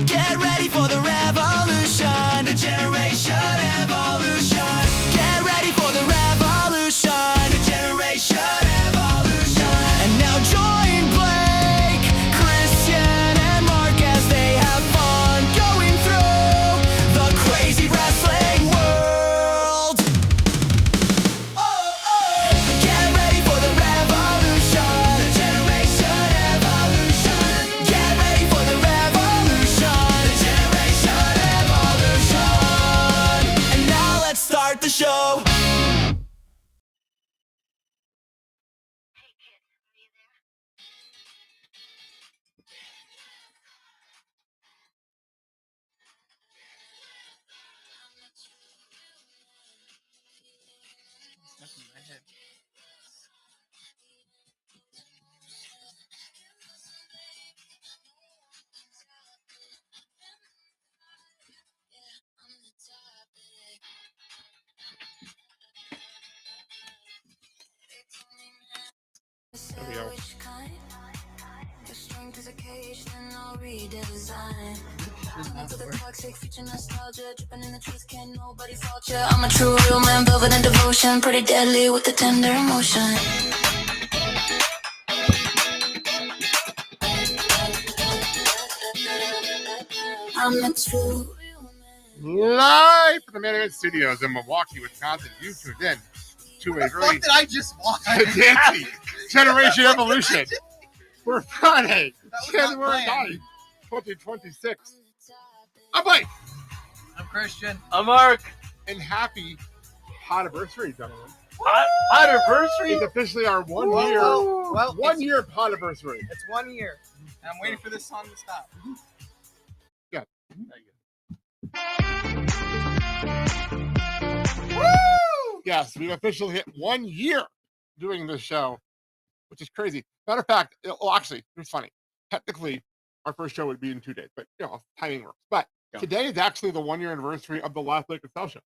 Get ready for the revolution, the generation evolution. Get ready for the revolution, the generation evolution. And now join Blake, Christian, and Mark as they have fun going through the crazy wrestling world. Get ready for the revolution, the generation evolution. Get ready for the revolution, the generation evolution. And now let's start the show. There we go. I'm a true real man, velvet and devotion, pretty deadly with the tender emotion. I'm a true Live from the Management Studios in Milwaukee, Wisconsin. You tuned in to a What very did I just watch? dancey Generation Evolution for Friday, That was not January planned. 9th, 2026. I'm Blake, I'm Christian. I'm Mark. and happy pod-iversary, gentlemen. Pod-iversary? It's officially our 1 Whoa, year, whoa. Well, 1 year pod-iversary. It's 1 year. And I'm waiting for this song to stop. Woo! Yes, we've officially hit 1 year doing this show, which is crazy. Matter of fact, well, actually, it's funny. Technically, our first show would be in 2 days, but timing works. But today is actually the 1 year anniversary of the last Lake of South show.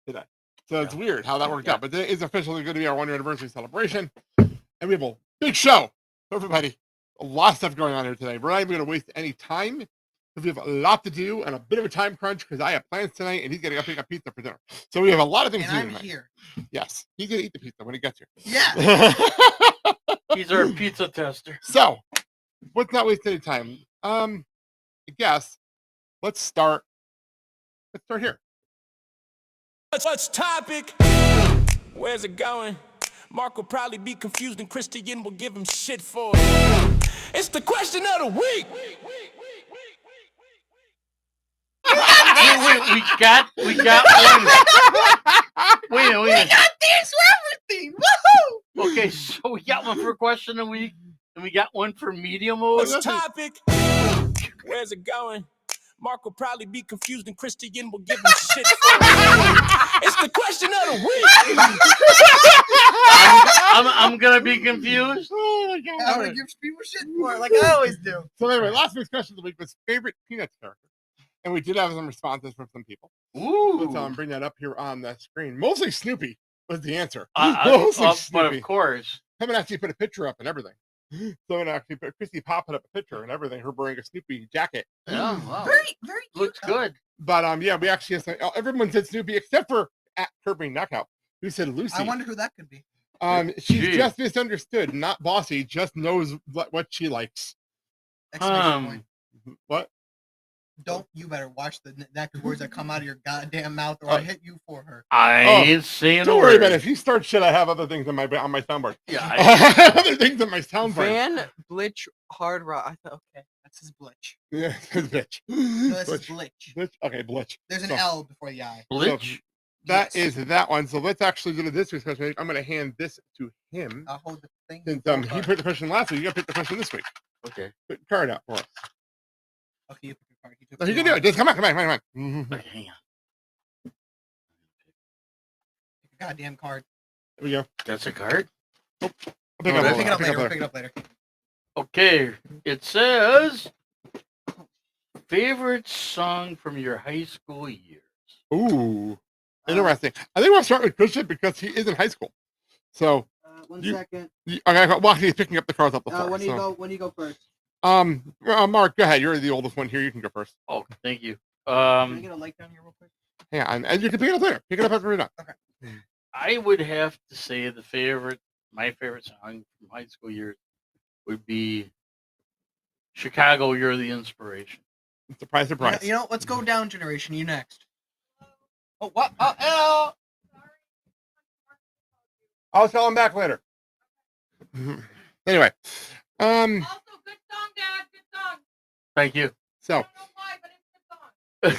Today. So it's weird how that worked out. But today is officially going to be our 1 year anniversary celebration. And we have a big show for everybody. A lot of stuff going on here today. We're not even going to waste any time because we have a lot to do and a bit of a time crunch because I have plans tonight and he's going to go pick up pizza for dinner. So we have a lot of things And to do I'm tonight. here. Yes, he's going to eat the pizza when he gets here. Yeah. He's our pizza tester. So, let's not waste any time. I guess let's start here. What's topic? Where's it going? Mark will probably be confused and Christian will give him shit for it. It's the question of the week. Wait, we got one. Wait. I got this for everything. Woohoo! Okay, so we got one for question of the week, and we got one for media mode. What's topic? Where's it going? Mark will probably be confused and Christian will give him shit for it. It's the question of the week. I'm gonna be confused. Oh my I'm god! gonna give people shit for it, like I always do. So anyway, last week's question of the week was favorite Peanuts character, and we did have some responses from some people. Ooh. Let's bring that up here on the screen. Mostly Snoopy was the answer. But Snoopy. of course. Kevin actually put a picture up and everything. So and actually, Christy Pop put up a picture and everything. Her wearing a Snoopy jacket. Yeah, wow. Very, very cute. Looks good. But yeah, we actually everyone said Snoopy except for at Kirby Knockout, who said Lucy. I wonder who that could be. She's Gee. just misunderstood, not bossy. Just knows what she likes. Exclamation point. What? Don't you better watch the next words that come out of your goddamn mouth, or I hit you for her. I ain't saying a Don't word. worry about it. If you start shit, I have other things on my soundboard. Yeah. I have other things on my soundboard. Van Blitch Hard Rock. I thought, okay. That's his blitch. Yeah, bitch. No, that's his Blitch. blitch. Blitch. Okay, Blitch. There's an So- L before the I. Blitch. That Yes. is that one. So let's actually do this week's question. I'm going to hand this to him. I'll hold the thing. Since he put the question last week, you got to pick the question this week. Okay. Put the card out for us. Okay, you pick your card. No, he can do it. Just come on. Mhm. Okay, hang on. Pick a goddamn card. There we go. That's a card. I'll pick Okay. up Pick it up later. later. Pick it up later. Okay. It says favorite song from your high school years. Ooh, interesting. I think we'll start with Christian because he is in high school. So, One You- second. okay, well, he's picking up the cards off the floor. When do you so. go? When do you go first? Mark, go ahead. You're the oldest one here. You can go first. Oh, thank you. Can we get a light down here real quick? Yeah, and you can pick it up later. Pick it up after we're done. I would have to say my favorite song from high school years would be Chicago, You're the Inspiration. Surprise, surprise. You know, let's go down generation. You next. Oh, what? Oh, hello. I'll tell him back later. Anyway, Also, good song, Dad. Good song. Thank you. so I don't know why, but it's a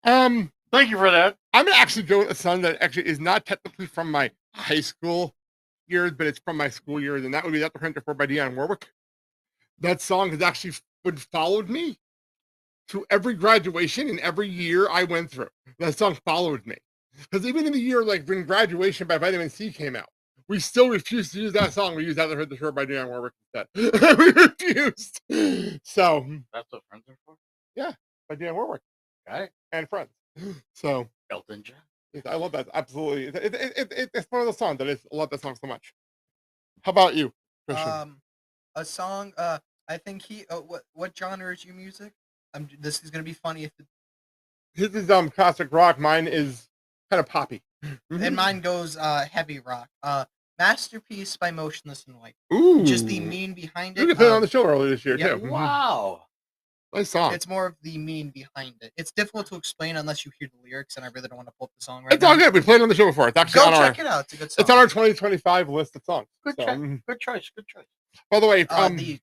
good song. Thank you for that. I'm gonna actually go with a song that actually is not technically from my high school years, but it's from my school years, and that would be "That the Printer 4" by Dionne Warwick. That song has actually followed me through every graduation and every year I went through. That song followed me. Because even in the year like when Graduation by Vitamin C came out, we still refused to use that song. We used "That the Printer by Dionne Warwick" instead. We refused. So That's what friends are for. by Dionne Warwick Got it. and Friends. So Elton John. I love that. Absolutely. It's one of those songs that I love that song so much. How about you, Christian? A song. I think he. What genre is your music? This is gonna be funny if. His is classic rock. Mine is kind of poppy. And mine goes heavy rock. Masterpiece by Motionless in White. Ooh. Just the mean behind it. You can put it on the show earlier this year yeah, too. Wow. Nice song. It's more of the mean behind it. It's difficult to explain unless you hear the lyrics, and I really don't want to pull up the song right It's now. all good. We played it on the show before. It's actually Go on check our. it out. It's a good song. It's on our 2025 list of songs. Good So, choice. Good choice. Good choice. by the way, The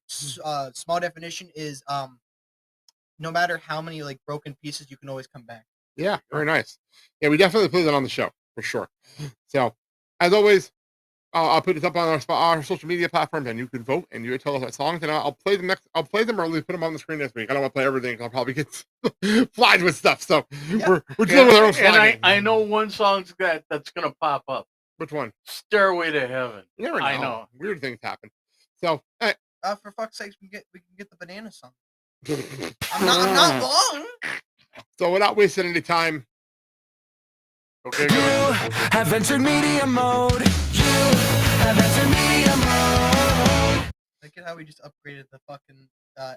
small definition is no matter how many like broken pieces, you can always come back. yeah, very nice. Yeah, we definitely played that on the show for sure. So, as always, I'll put this up on our social media platforms, and you can vote and you can tell us what songs, and I'll play them next. I'll play them early, put them on the screen next week. I don't want to play everything because I'll probably get flies with stuff. So we're dealing with our own And flagging. I know one song's that's gonna pop up. Which one? Stairway to Heaven. You never know. I know. Weird things happen. So, hey. For fuck's sakes, we can get the banana song. I'm not wrong. So without wasting any time, okay, You go. have entered media mode. You have entered media mode. Look at how we just upgraded the fucking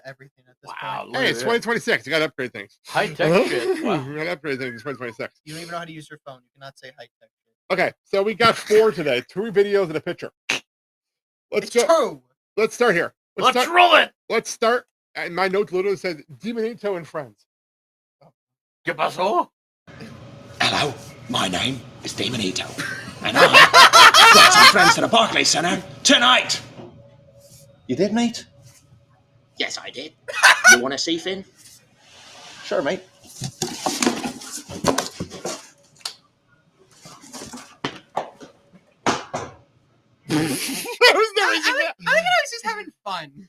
everything at this Wow. point. look Hey, at it's that. 2026. You got to upgrade things. High tech shit. You Wow. got to upgrade things in 2026. You don't even know how to use your phone. You cannot say high tech. Okay, so we got 4 today. 2 videos and a picture. Let's It's go. true. Let's start here. Let's roll it. Let's start. And my notes literally says Demonito and Friends. ¿Qué pasó? Hello, my name is Demonito, and I brought some friends to the Barclays Centre tonight. You did, mate? Yes, I did. You want to see Finn? Sure, mate. That was no reason. I think I was just having fun.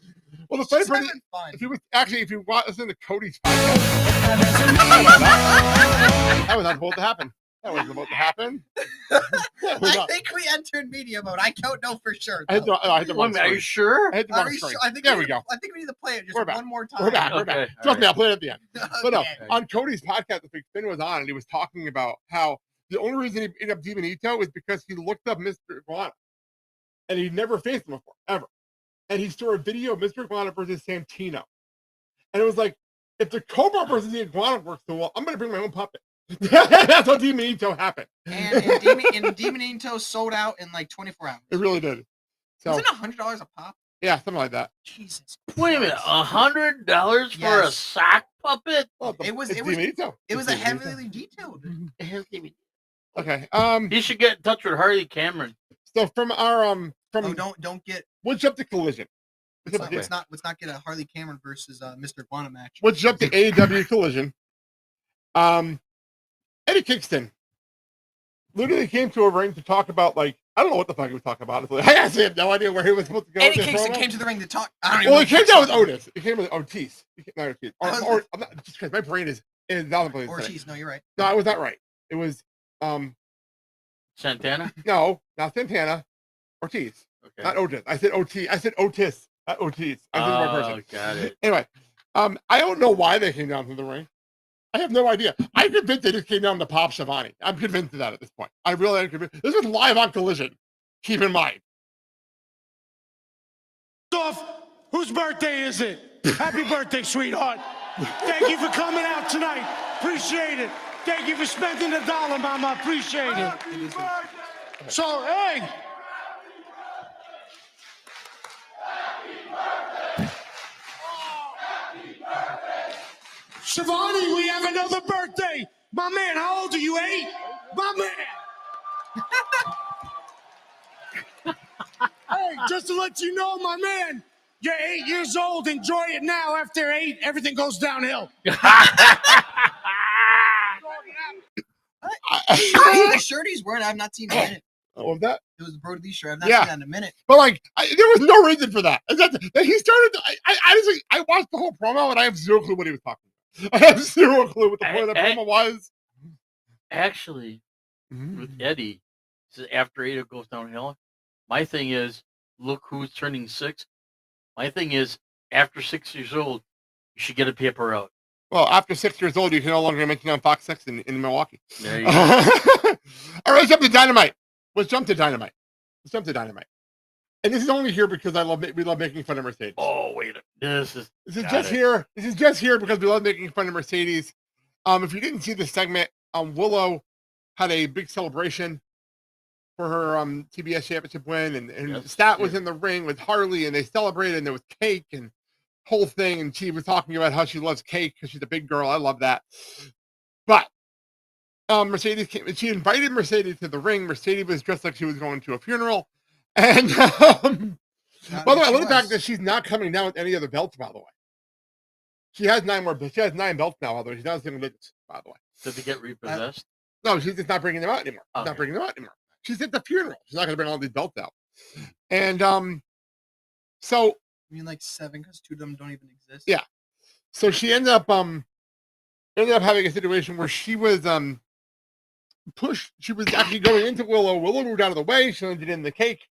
Well, the funny Just part is, having fun. if you want listen to Cody's podcast, that was not supposed to happen. That wasn't supposed to happen. That was I not- think we entered media mode. I don't know for sure. I hit the, though. I hit the Wait a wrong minute, are you screen. sure? I hit the Are wrong you screen. sure? I think There we go. I think we need to play it just We're back. one more time. We're back. We're Okay, back. all Trust me, right. I'll play it at the end. But no, Okay. on Cody's podcast this week, Finn was on and he was talking about how the only reason he ended up Demonito is because he looked up Mr. Iguana and he'd never faced him before, ever. And he saw a video of Mr. Iguana versus Santino. And it was like, if the Cobra versus the Iguana works so well, I'm going to bring my own puppet. That's how Demonito happened. And Demonito sold out in like 24 hours. It really did. So, Wasn't $100 a pop? yeah, something like that. Jesus. Wait a minute, $100 for a Yes. sock puppet? Well, It was- it's it was- Demonito. It was It's a Demonito. heavily detailed. Okay. He should get in touch with Harley Cameron. So from our from Oh, don't get. we'll jump to Collision. Let's not get a Harley Cameron versus Mr. Iguana match. We'll jump to AEW Collision. Eddie Kingston literally came to a ring to talk about I don't know what the fuck he was talking about. Honestly. I actually have no idea where he was supposed to go. Eddie with this Kingston promo. came to the ring to talk. I don't even Well, know he came what down with to say. Otis. He came with Otis. Not Ortiz. Or I'm not, just because my brain is not place. Ortiz. No, you're right. No, I was not right. It was Santana? no, not Santana. Ortiz. Okay. Not Otis. I said OT. I said Otis. Not Ortiz. I said the wrong person. Got it. Anyway, I don't know why they came down to the ring. I have no idea. I'm convinced they just came down to pop Shivani. I'm convinced of that at this point. I really am convinced. This was live on Collision. Keep in mind. Off. Whose birthday is it? Happy birthday, sweetheart. Thank you for coming out tonight. Appreciate it. Thank you for spending $1, mama. Appreciate it. So, hey. Shivani, we have another birthday. My man, how old are you, 8? My man. Hey, just to let you know, my man, you're 8 years old. Enjoy it now. After 8, everything goes downhill. The shirt he's wearing, I've not seen in a minute. What was that? It was the Brody Lee shirt. I've not seen that in a minute. But like, there was no reason for that. That he started. I honestly, I watched the whole promo and I have zero clue what he was talking about. I have zero clue what the point of the promo was. Actually, with Eddie, says after 8 it goes downhill. My thing is, look who's turning 6. My thing is, after 6 years old, you should get a paper out. Well, after 6 years old, you can no longer mention on Fox 6 in Milwaukee. There you go. All right, let's jump to Dynamite. Let's jump to Dynamite. And this is only here because we love making fun of Mercedes. Oh, wait. This is here. This is just here because we love making fun of Mercedes. If you didn't see the segment, Willow had a big celebration for her TBS championship win, and Stat was in the ring with Harley, and they celebrated, and there was cake and whole thing, and she was talking about how she loves cake because she's a big girl. I love that. But Mercedes came, and she invited Mercedes to the ring. Mercedes was dressed like she was going to a funeral. And by the way, I love the fact that she's not coming down with any other belts, by the way. She has 9 belts now, although she's not single digits, by the way. Did they get repossessed? No, she's just not bringing them out anymore. She's not bringing them out anymore. She's at the funeral. She's not going to bring all these belts out. And so I mean, like 7, because 2 of them don't even exist. Yeah. So she ended up having a situation where she was pushed. She was actually going into Willow. Willow moved out of the way. She landed in the cake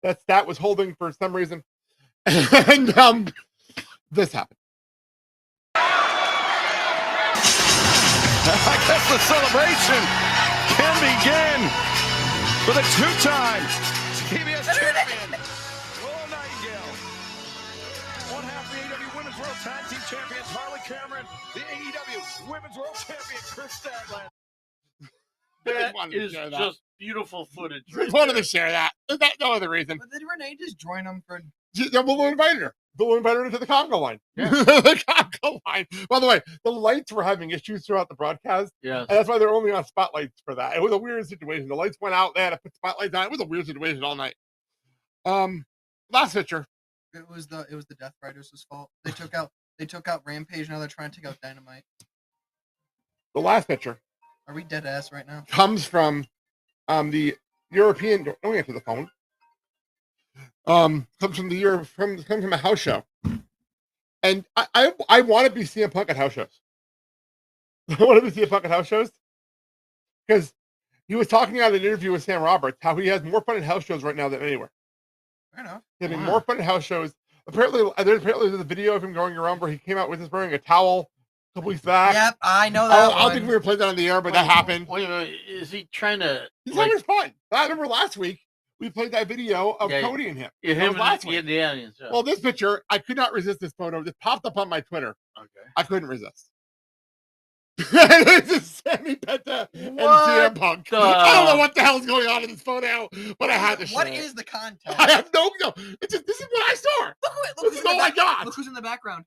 that Stat was holding for some reason. And this happened. I guess the celebration can begin for the 2-time TBS champion, Willow Nightingale. One half the AEW Women's World Tag Team Champions, Harley Cameron, the AEW Women's World Champion, Chris Statlander. That is just beautiful footage. I just wanted to share that. That's no other reason. But did Renee just join them for? Willow invited her. Willow invited her into the Congo line. Yeah. The Congo line. By the way, the lights were having issues throughout the broadcast. Yes. And that's why they're only on spotlights for that. It was a weird situation. The lights went out. They had to put spotlights on. It was a weird situation all night. Last picture. It was the Death Riders' fault. They took out Rampage. Now they're trying to take out Dynamite. The last picture. Are we dead ass right now? Comes from the European. Don't answer the phone. Comes from a house show, and I want to be CM Punk at house shows. I want to be CM Punk at house shows because he was talking about an interview with Sam Roberts how he has more fun at house shows right now than anywhere. Fair enough. He's having more fun at house shows. Apparently there's a video of him going around where he came out with his wearing a towel a couple weeks back. Yep, I know that. I don't think we were playing that on the air, but that happened. Wait, is he trying to? He's having fun. I remember last week we played that video of Cody and him. Yeah, him last and week. the aliens. Yeah. Well, this picture, I could not resist this photo. It popped up on my Twitter. Okay. I couldn't resist. This is Sammy Penta and CM Punk. I don't know what the hell's going on in this photo, but I had to show What it. is the content? I have no. This is what I saw. Look This is all I got. Look who's in the background.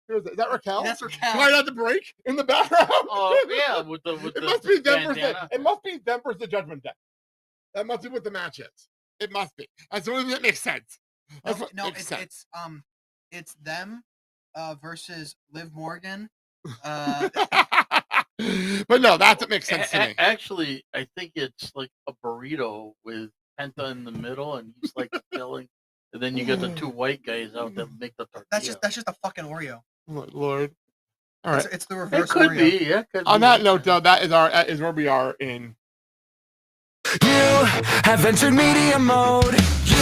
Is that Raquel? That's Raquel. Right at the break in the background. Oh yeah, with the It must be them versus bandana. it must be them versus the Judgment Day. That must be what the match is. It must be. That's the only thing that makes sense. That's what makes sense. It's them versus Liv Morgan. But no, that's what makes sense to me. Actually, I think it's like a burrito with Penta in the middle, and he's like filling, and then you get the 2 white guys out that make the tortilla. That's just a fucking Oreo. Oh, Lord. All right. It's the reverse. It could Oreo. be, yeah. On that note, though, that is where we are in. You have entered media mode. You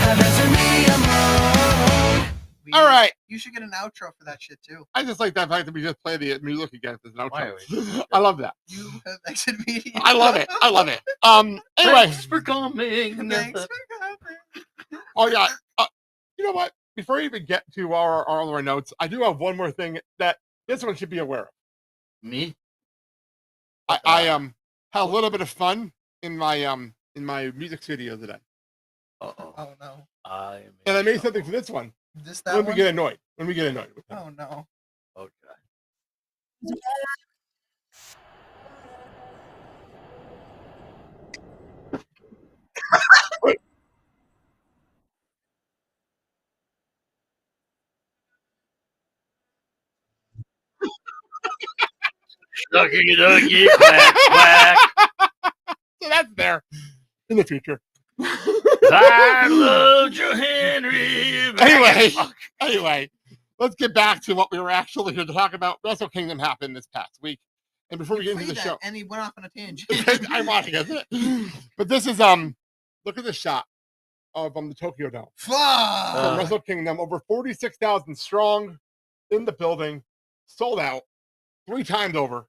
have entered media mode. All right. You should get an outro for that shit too. I just like that fact that we just play the music again. As an Why outro. I love that. You have exited media. I love it. I love it. Anyway. Thanks for coming. Thanks for coming. Oh yeah. you know what? Before we even get to our notes, I do have one more thing that this one should be aware of. Me? I had a little bit of fun in my music studio today, Uh-oh. Oh no. and I made something for this one. This that When one? we get annoyed with them. Oh no. Okay. Ducky, ducky, quack, quack. So that's there in the future. I love you, Henry. Anyway, let's get back to what we were actually here to talk about. Wrestle Kingdom happened this past week, and before we get into the show, and he went off on a tangent. it's ironic, isn't it? But this is look at the shot of the Tokyo Dome from Wrestle Kingdom, over 46,000 strong in the building, sold out 3 times over.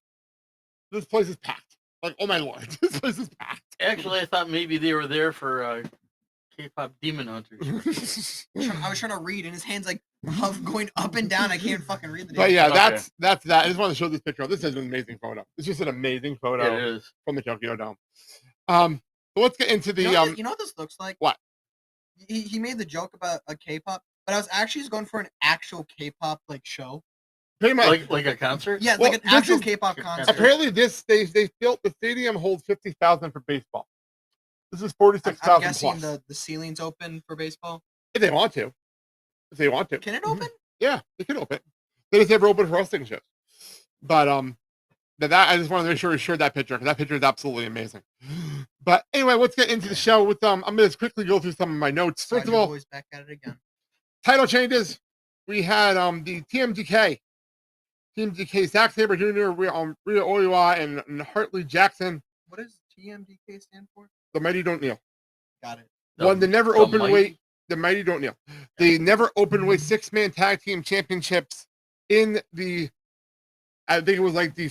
This place is packed. Like, oh my lord, this place is packed. Actually, I thought maybe they were there for K-pop Demon Hunters. I was trying to read, and his hand's like going up and down. I can't fucking read the But name. yeah, Okay. that's that. I just want to show this picture. This is an amazing photo. It's just an amazing photo Yeah, it is. from the Tokyo Dome. So let's get into the you know what this looks like? What? He made the joke about a K-pop, but I was actually just going for an actual K-pop like show. pretty much. Like a concert? Yeah, Well, like an this actual is- K-pop concert. Apparently, they built the stadium holds 50,000 for baseball. This is I'm 46,000 guessing plus. the ceiling's open for baseball. If they want to, Can it open? Yeah, they can open. They just never open for wrestling shows. But that I just wanted to make sure we shared that picture because that picture is absolutely amazing. But anyway, let's get into the show with I'm gonna quickly go through some of my notes. First of all, Boys back at it again. title changes. We had the TMDK, Zack Sabre Jr., Rhea Oiwa, and Hartley Jackson. What does TMDK stand for? The Mighty Don't Kneel. Got it. Won the never the open Mighty- weight. The Mighty Don't Kneel. The never open weight 6-man tag team championships in the, I think it was like the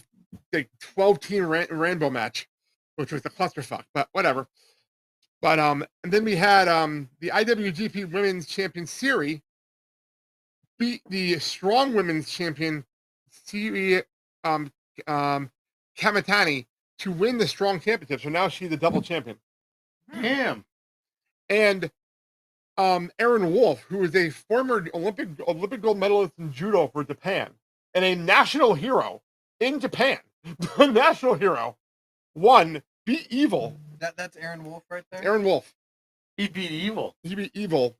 12-team rainbow match, which was a clusterfuck, but whatever. But and then we had the IWGP Women's Champion Siri beat the Strong Women's Champion Siri Kamitani to win the Strong Championship. So now she's the double champion. Damn. And Aaron Wolf, who is a former Olympic gold medalist in judo for Japan and a national hero in Japan, the national hero, won, beat Evil. That's Aaron Wolf right there. Aaron Wolf. He beat Evil. He beat Evil.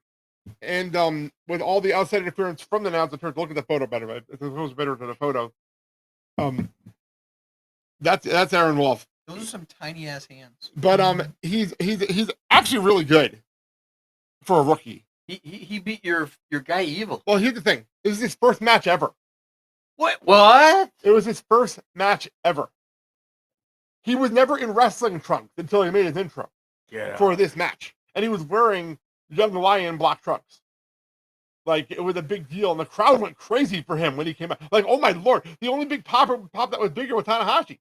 And with all the outside interference from the announcer, look at the photo better, but it goes better to the photo. That's Aaron Wolf. Those are some tiny ass hands. But he's actually really good for a rookie. He beat your guy Evil. Well, here's the thing. This is his first match ever. What? It was his first match ever. He was never in wrestling trunks until he made his intro for this match. And he was wearing Young Lion black trunks. Like, it was a big deal. And the crowd went crazy for him when he came out. Like, oh my lord. The only big pop that was bigger was Tanahashi.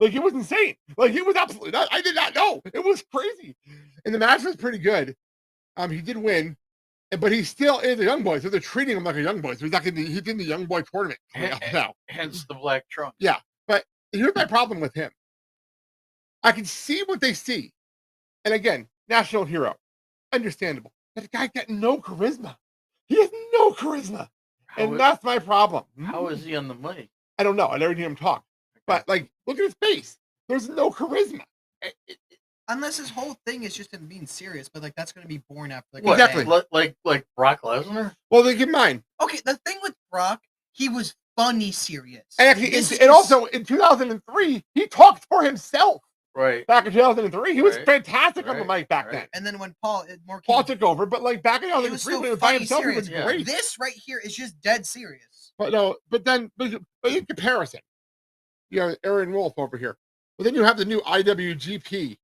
Like, it was insane. Like, it was absolutely not. I did not know. It was crazy. And the match was pretty good. He did win. But he still is a young boy. So they're treating him like a young boy. So he's in the young boy tournament now. Hence the black trunk. Yeah. But here's my problem with him. I can see what they see. And again, national hero. Understandable. But the guy got no charisma. He has no charisma. That's my problem. How is he on the mic? I don't know. I never hear him talk. But, like, look at his face. There's no charisma. Unless his whole thing is just him being serious, but like that's gonna be boring after like What, a Exactly. day. like Brock Lesnar? Well, they give mine. Okay, the thing with Brock, he was funny serious. And actually, This is and just- also in 2003, he talked for himself. Right. Back in 2003, he was Right. fantastic on the Right. mic back Right. then. And then when Paul Paul took over, but like back in It was 2003, so when he was by funny himself, he was serious. Yeah. great. this right here is just dead serious. But no, but in comparison, you have Aaron Wolf over here. But then you have the new IWGP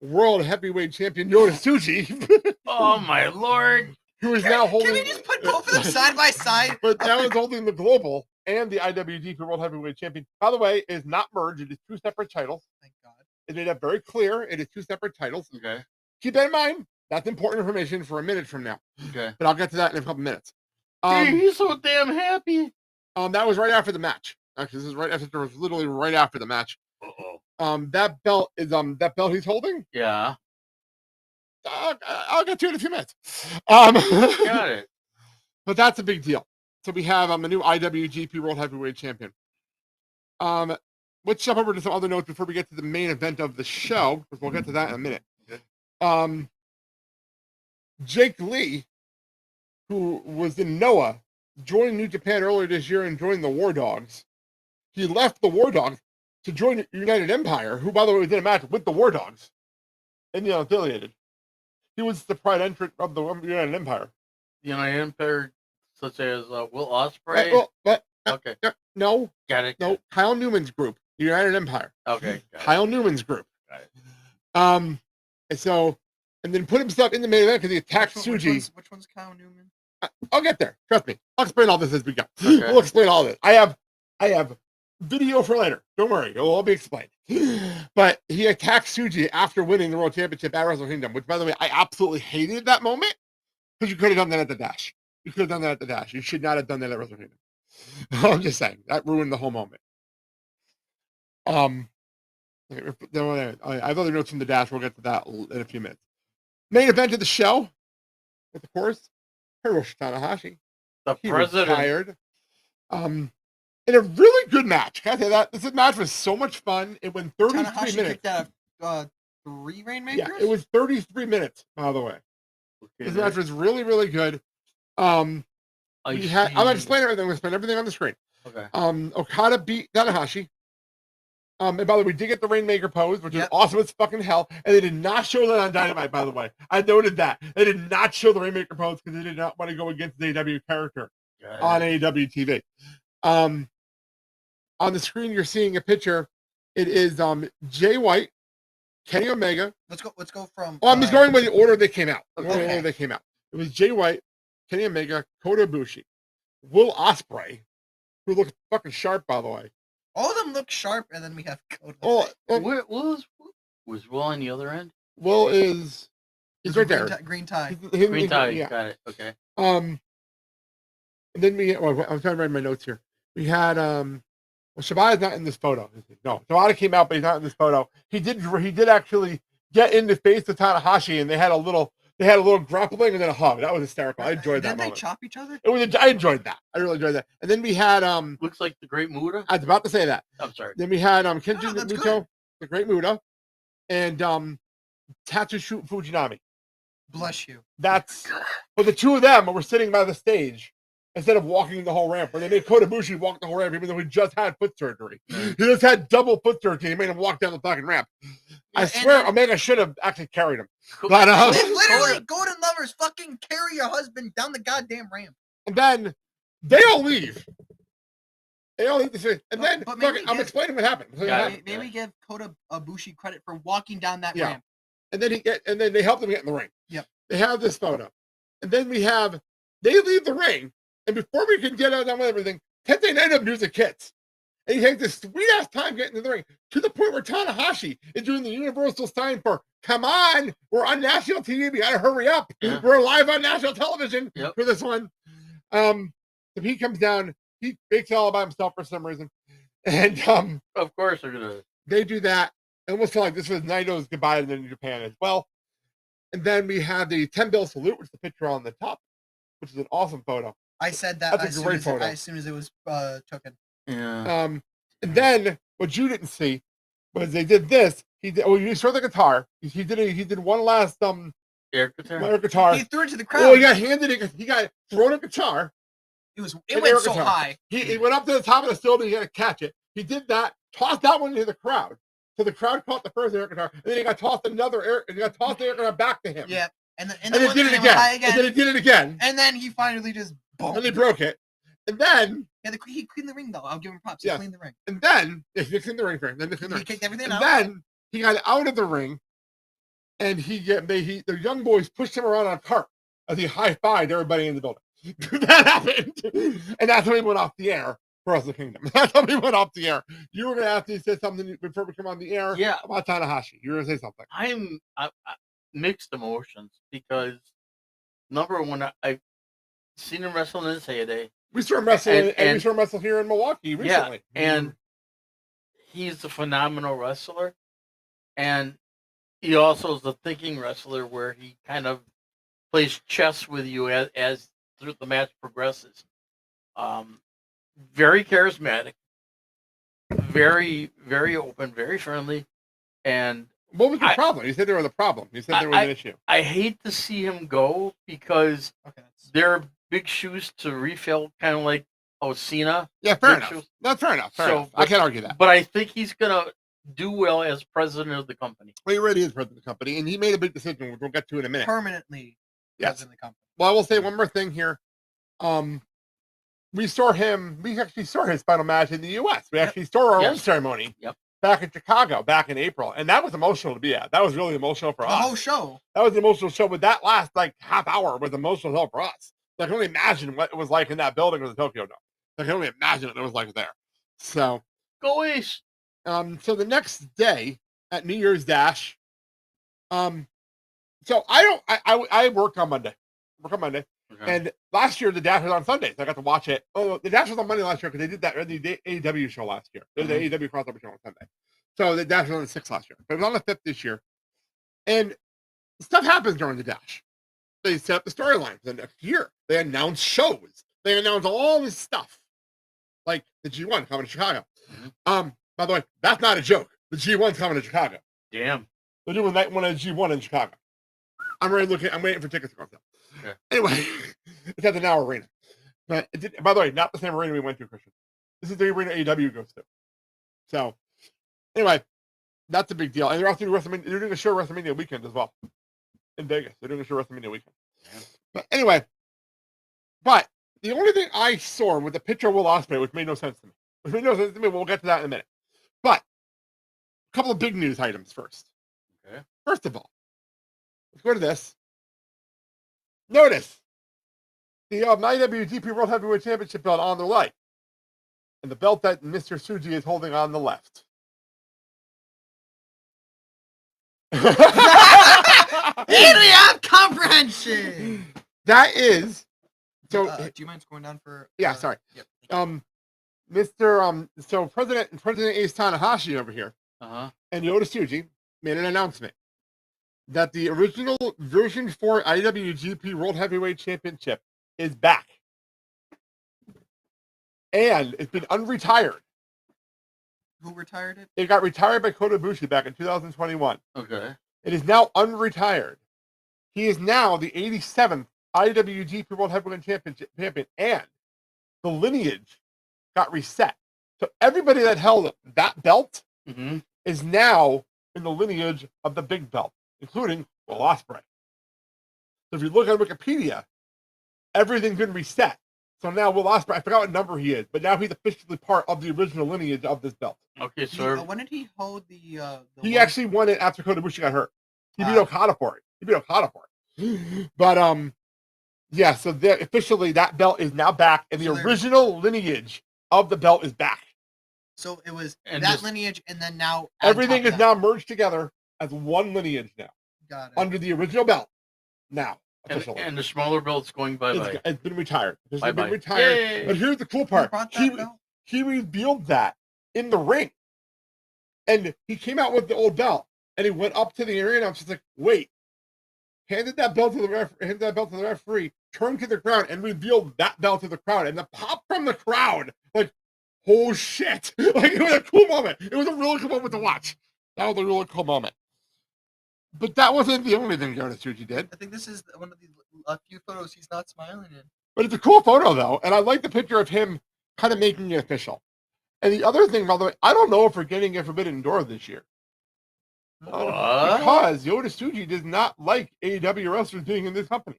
World Heavyweight Champion Yoda Tsuji, Oh my lord. who is now holding. Can we just put both of them side by side? But now is holding the global and the IWGP World Heavyweight Champion. By the way, it is not merged. It is 2 separate titles. Thank God. It made that very clear. It is 2 separate titles. Okay. Keep that in mind. That's important information for a minute from now. Okay. But I'll get to that in a couple minutes. Dude, he's so damn happy. That was right after the match. Actually, this is right after. It was literally right after the match. That belt is that belt he's holding. Yeah. I'll get to it in a few minutes. Got it. But that's a big deal. So we have a new IWGP World Heavyweight Champion. Let's jump over to some other notes before we get to the main event of the show, because we'll get to that in a minute. Jake Lee, who was in Noah, joined New Japan earlier this year and joined the War Dogs. He left the War Dogs to join United Empire, who, by the way, was in a match with the War Dogs and unaffiliated. He was the pride entrant of the United Empire. United Empire, such as Will Ospreay. Okay. No. Got it. No. Kyle Newman's group, United Empire. Okay. Kyle Newman's group. Got it. And so, and then put himself in the main event because he attacked Suji. Which one's Kyle Newman? I'll get there. Trust me. I'll explain all this as we go. Okay. We'll explain all this. I have video for later. Don't worry. It'll all be explained. But he attacked Suji after winning the World Championship at Wrestle Kingdom, which, by the way, I absolutely hated that moment because you could have done that at the Dash. You could have done that at the Dash. You should not have done that at Wrestle Kingdom. I'm just saying. That ruined the whole moment. I have other notes from the Dash. We'll get to that in a few minutes. Main event of the show, of course, Hiroshi Tanahashi. The He president. retired. In a really good match. Can I say that? This match was so much fun. It went 33 Tanahashi minutes. kicked out 3 Rainmakers? Yeah, it was 33 minutes, by the way. Okay, This match was really, really good. I'm going to explain everything. I'm going to explain everything on the screen. Okay. Okada beat Tanahashi. And by the way, we did get the Rainmaker pose, which is awesome as fucking hell. And they did not show that on Dynamite, by the way. I noted that. They did not show the Rainmaker pose because they did not want to go against the AEW character on AEW TV. On the screen, you're seeing a picture. It is Jay White, Kenny Omega. Let's go from. I'm just going by the order they came out. The Okay. order they came out. It was Jay White, Kenny Omega, Kota Ibushi, Will Ospreay, who looked fucking sharp, by the way. All of them look sharp, and then we have Kota. Where was Will on the other end? Will is he's right there. Green tie. Green tie. Yeah. Got it. Okay. And then I'm trying to write my notes here. We had Shibata's not in this photo. No, Shibata came out, but he's not in this photo. He did actually get in the face of Tanahashi, and they had a little grappling and then a hug. That was hysterical. I enjoyed that Didn't they moment. chop each other? I enjoyed that. I really enjoyed that. And then we had Looks like the Great Muda. I was about to say that. I'm sorry. Then we had Kenji that's Muto, good. the Great Muda, and Tatsuya Fujinami. Bless you. That's but the two of them were sitting by the stage instead of walking the whole ramp. Where they made Kota Ibushi walk the whole ramp, even though he just had foot surgery. He just had double foot surgery. He made him walk down the fucking ramp. I swear, Omega should have actually carried him. But, Literally, Golden Lovers fucking carry your husband down the goddamn ramp. and then they all leave. They all leave the city. And then but look, maybe I'm give- explaining what happened. Maybe give Kota Ibushi credit for walking down that Yeah. ramp. And then they help them get in the ring. Yep. They have this photo. And then they leave the ring. And before we can get out done with everything, Tensei Naito music hits. And he takes this sweet ass time getting to the ring to the point where Tanahashi is doing the universal sign for, come on, we're on national TV. We got to hurry up. Yeah. We're live on national television Yep. for this one. So he comes down. He makes it all by himself for some reason. And Of course they're gonna. they do that. It almost felt like this was Naito's goodbye to New Japan as well. And then we have the 10-bill salute, which is the picture on the top, which is an awesome photo. I said that That's a great photo. as soon as it was taken. Yeah. And then what you didn't see was they did this. You saw the guitar. He did one last Air guitar. air guitar. He threw it to the crowd. Oh, he got thrown a guitar. It An went air so guitar. high. He went up to the top of the building. He had to catch it. He did that. Tossed that one to the crowd. So the crowd caught the first air guitar, and then he got tossed the air guitar back to him. Yeah. And then And then did it went again. high And then he did it again. And then he finally just boom. And he broke it. And then He cleaned the ring though. I'll give him props. Yeah. He cleaned the ring. he fixed in the ring for him. Then they cleaned the He ring. kicked everything And out. then he got out of the ring, and the young boys pushed him around on a cart as he high-fived everybody in the building. That happened, and that's when he went off the air for Wrestle Kingdom. That's how he went off the air. You were going to have to say something before we come on the air Yeah. about Tanahashi. You were going to say something. mixed emotions because number one, I've seen him wrestle in his heyday. We saw him wrestle, and we and saw him wrestle here in Milwaukee recently. yeah, and he's a phenomenal wrestler, and he also is a thinking wrestler where he kind of plays chess with you as through the match progresses. Very charismatic, very very open, very friendly, and What was the problem? You said there was a problem. You said there was an issue. I hate to see him go because Okay, that's they're big shoes to refill, kind of like Cena. Yeah, fair big enough. shoes. That's fair enough. Fair So, enough. I can't argue that. But I think he's gonna do well as president of the company. Well, he already is president of the company, and he made a big decision, which we'll get to in a minute. permanently Yes. in the company. Well, I will say one more thing here. We saw him. We actually saw his final match in the U.S. We actually saw our own Yes. ceremony. Yep. Back in Chicago, back in April, and that was emotional to be at. That was really emotional for The us. whole show. That was an emotional show, but that last like half hour was emotional hell for us. So I can only imagine what it was like in that building with the Tokyo Dome. I can only imagine what it was like there. So, Go East. so the next day at New Year's Dash, so I work on Monday. Okay. And last year the Dash was on Sundays. I got to watch it. Oh, the Dash was on Monday last year because they did that the AEW show last year. They did the AEW crossover show on Sunday. So the Dash was on the 6th last year, but it was on the 5th this year. And stuff happens during the Dash. They set up the storyline for the next year. They announce shows. They announce all this stuff, like the G1 coming to Chicago. By the way, that's not a joke. The G1's coming to Chicago. Damn. They're doing night one of G1 in Chicago. I'm waiting for tickets to go sell. Okay. Anyway, it's at the Now Arena. But by the way, not the same arena we went to, Christian. This is the arena AEW goes to. So, anyway, that's a big deal. And they're also doing WrestleMania. They're doing a show WrestleMania weekend as well in Vegas. They're doing a show WrestleMania weekend. But anyway, the only thing I saw with the picture of Will Ospreay, which made no sense to me. We'll get to that in a minute. But a couple of big news items first. Okay. First of all, let's go to this. Notice the IWGP World Heavyweight Championship belt on the right, and the belt that Mr. Tsuji is holding on the left. Idiot comprehension. That is so. Do you mind scrolling down for? Yeah, sorry. Yep. So President Ace Tanahashi over here and Yoda Tsuji made an announcement that the original version 4 IWGP World Heavyweight Championship is back. And it's been unretired. Who retired it? It got retired by Kota Ibushi back in 2021. Okay. It is now unretired. He is now the 87th IWGP World Heavyweight Champion, and the lineage got reset. So everybody that held that belt is now in the lineage of the big belt, including Will Ospreay. So if you look at Wikipedia, everything's been reset. So now Will Ospreay, I forgot what number he is, but now he's officially part of the original lineage of this belt. Okay, so When did he hold the He actually won it after Kota Ibushi got hurt. He beat Okada for it. But yeah, so officially that belt is now back, and the original lineage of the belt is back. So it was And that just- lineage, and then now Everything is now merged together as one lineage now, got it. under the original belt. Now, and, officially. and the smaller belt's going bye-bye. It's been retired. It's Bye-bye. been retired. Yay. But here's the cool Who part. brought that belt? He revealed that in the ring. And he came out with the old belt. And he went up to the arena. I'm just like, wait. Handed that belt to the referee, turned to the crowd, and revealed that belt to the crowd. And the pop from the crowd, like, oh shit. Like, it was a cool moment. It was a really cool moment to watch. That was a really cool moment. But that wasn't the only thing Yoda Tsuji did. I think this is one of the few photos he's not smiling in. But it's a cool photo, though. And I like the picture of him kind of making it official. And the other thing, by the way, I don't know if we're getting a Forbidden Door this year. What? Because Yoda Tsuji does not like AEW wrestlers being in this company.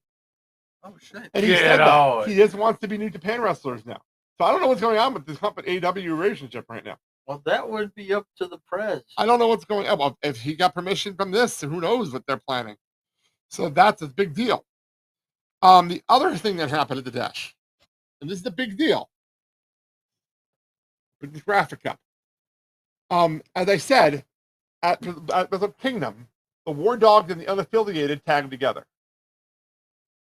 Oh shit! And he Get said out. that. He just wants to be New Japan wrestlers now. So I don't know what's going on with this company AEW relationship right now. Well, that would be up to the press. I don't know what's going on. Well, if he got permission from this, who knows what they're planning. So that's a big deal. The other thing that happened at the Dash, and this is the big deal, with this graphic up. As I said, at Wrestle Kingdom, the War Dogs and the unaffiliated tagged together.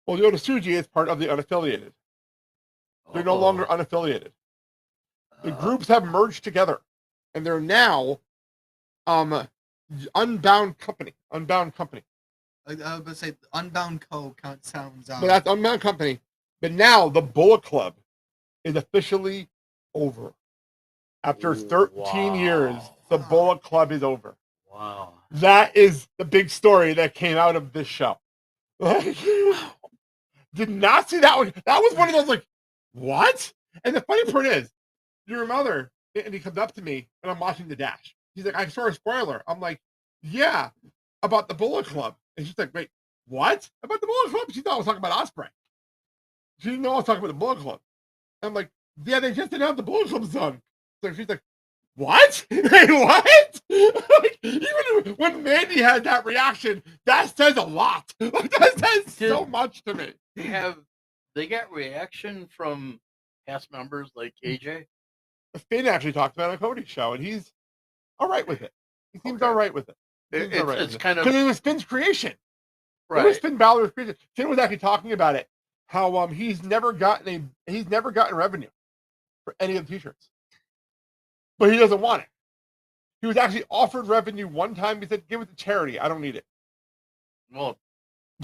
Well, Yota Tsuji is part of the unaffiliated. They're no longer unaffiliated. The groups have merged together, and they're now Unbound Company. Unbound Company. I was going to say Unbound Co. sounds. But that's Unbound Company. But now the Bullet Club is officially over. After 13 years, the Bullet Club is over. Wow. That is the big story that came out of this show. Did not see that one. That was one of those like, what? And the funny part is, your mother, and he comes up to me, and I'm watching The Dash. He's like, I saw a spoiler. I'm like, yeah, about the Bullet Club. And she's like, wait, what? About the Bullet Club? She thought I was talking about Osprey. She didn't know I was talking about the Bullet Club. I'm like, yeah, they just announced the Bullet Club's done. So she's like, what? Wait, what? Like, even when Mandy had that reaction, that says a lot. Like, that says so much to me. Have they got reaction from cast members like AJ? Finn actually talked about it on Cody's show, and he's all right with it. He seems all right with it. It's kind of because it was Finn's creation. right. It was Finn Balor's creation. Finn was actually talking about it. How he's never gotten revenue for any of the t-shirts, but he doesn't want it. He was actually offered revenue one time. He said, "Give it to charity. I don't need it. Well,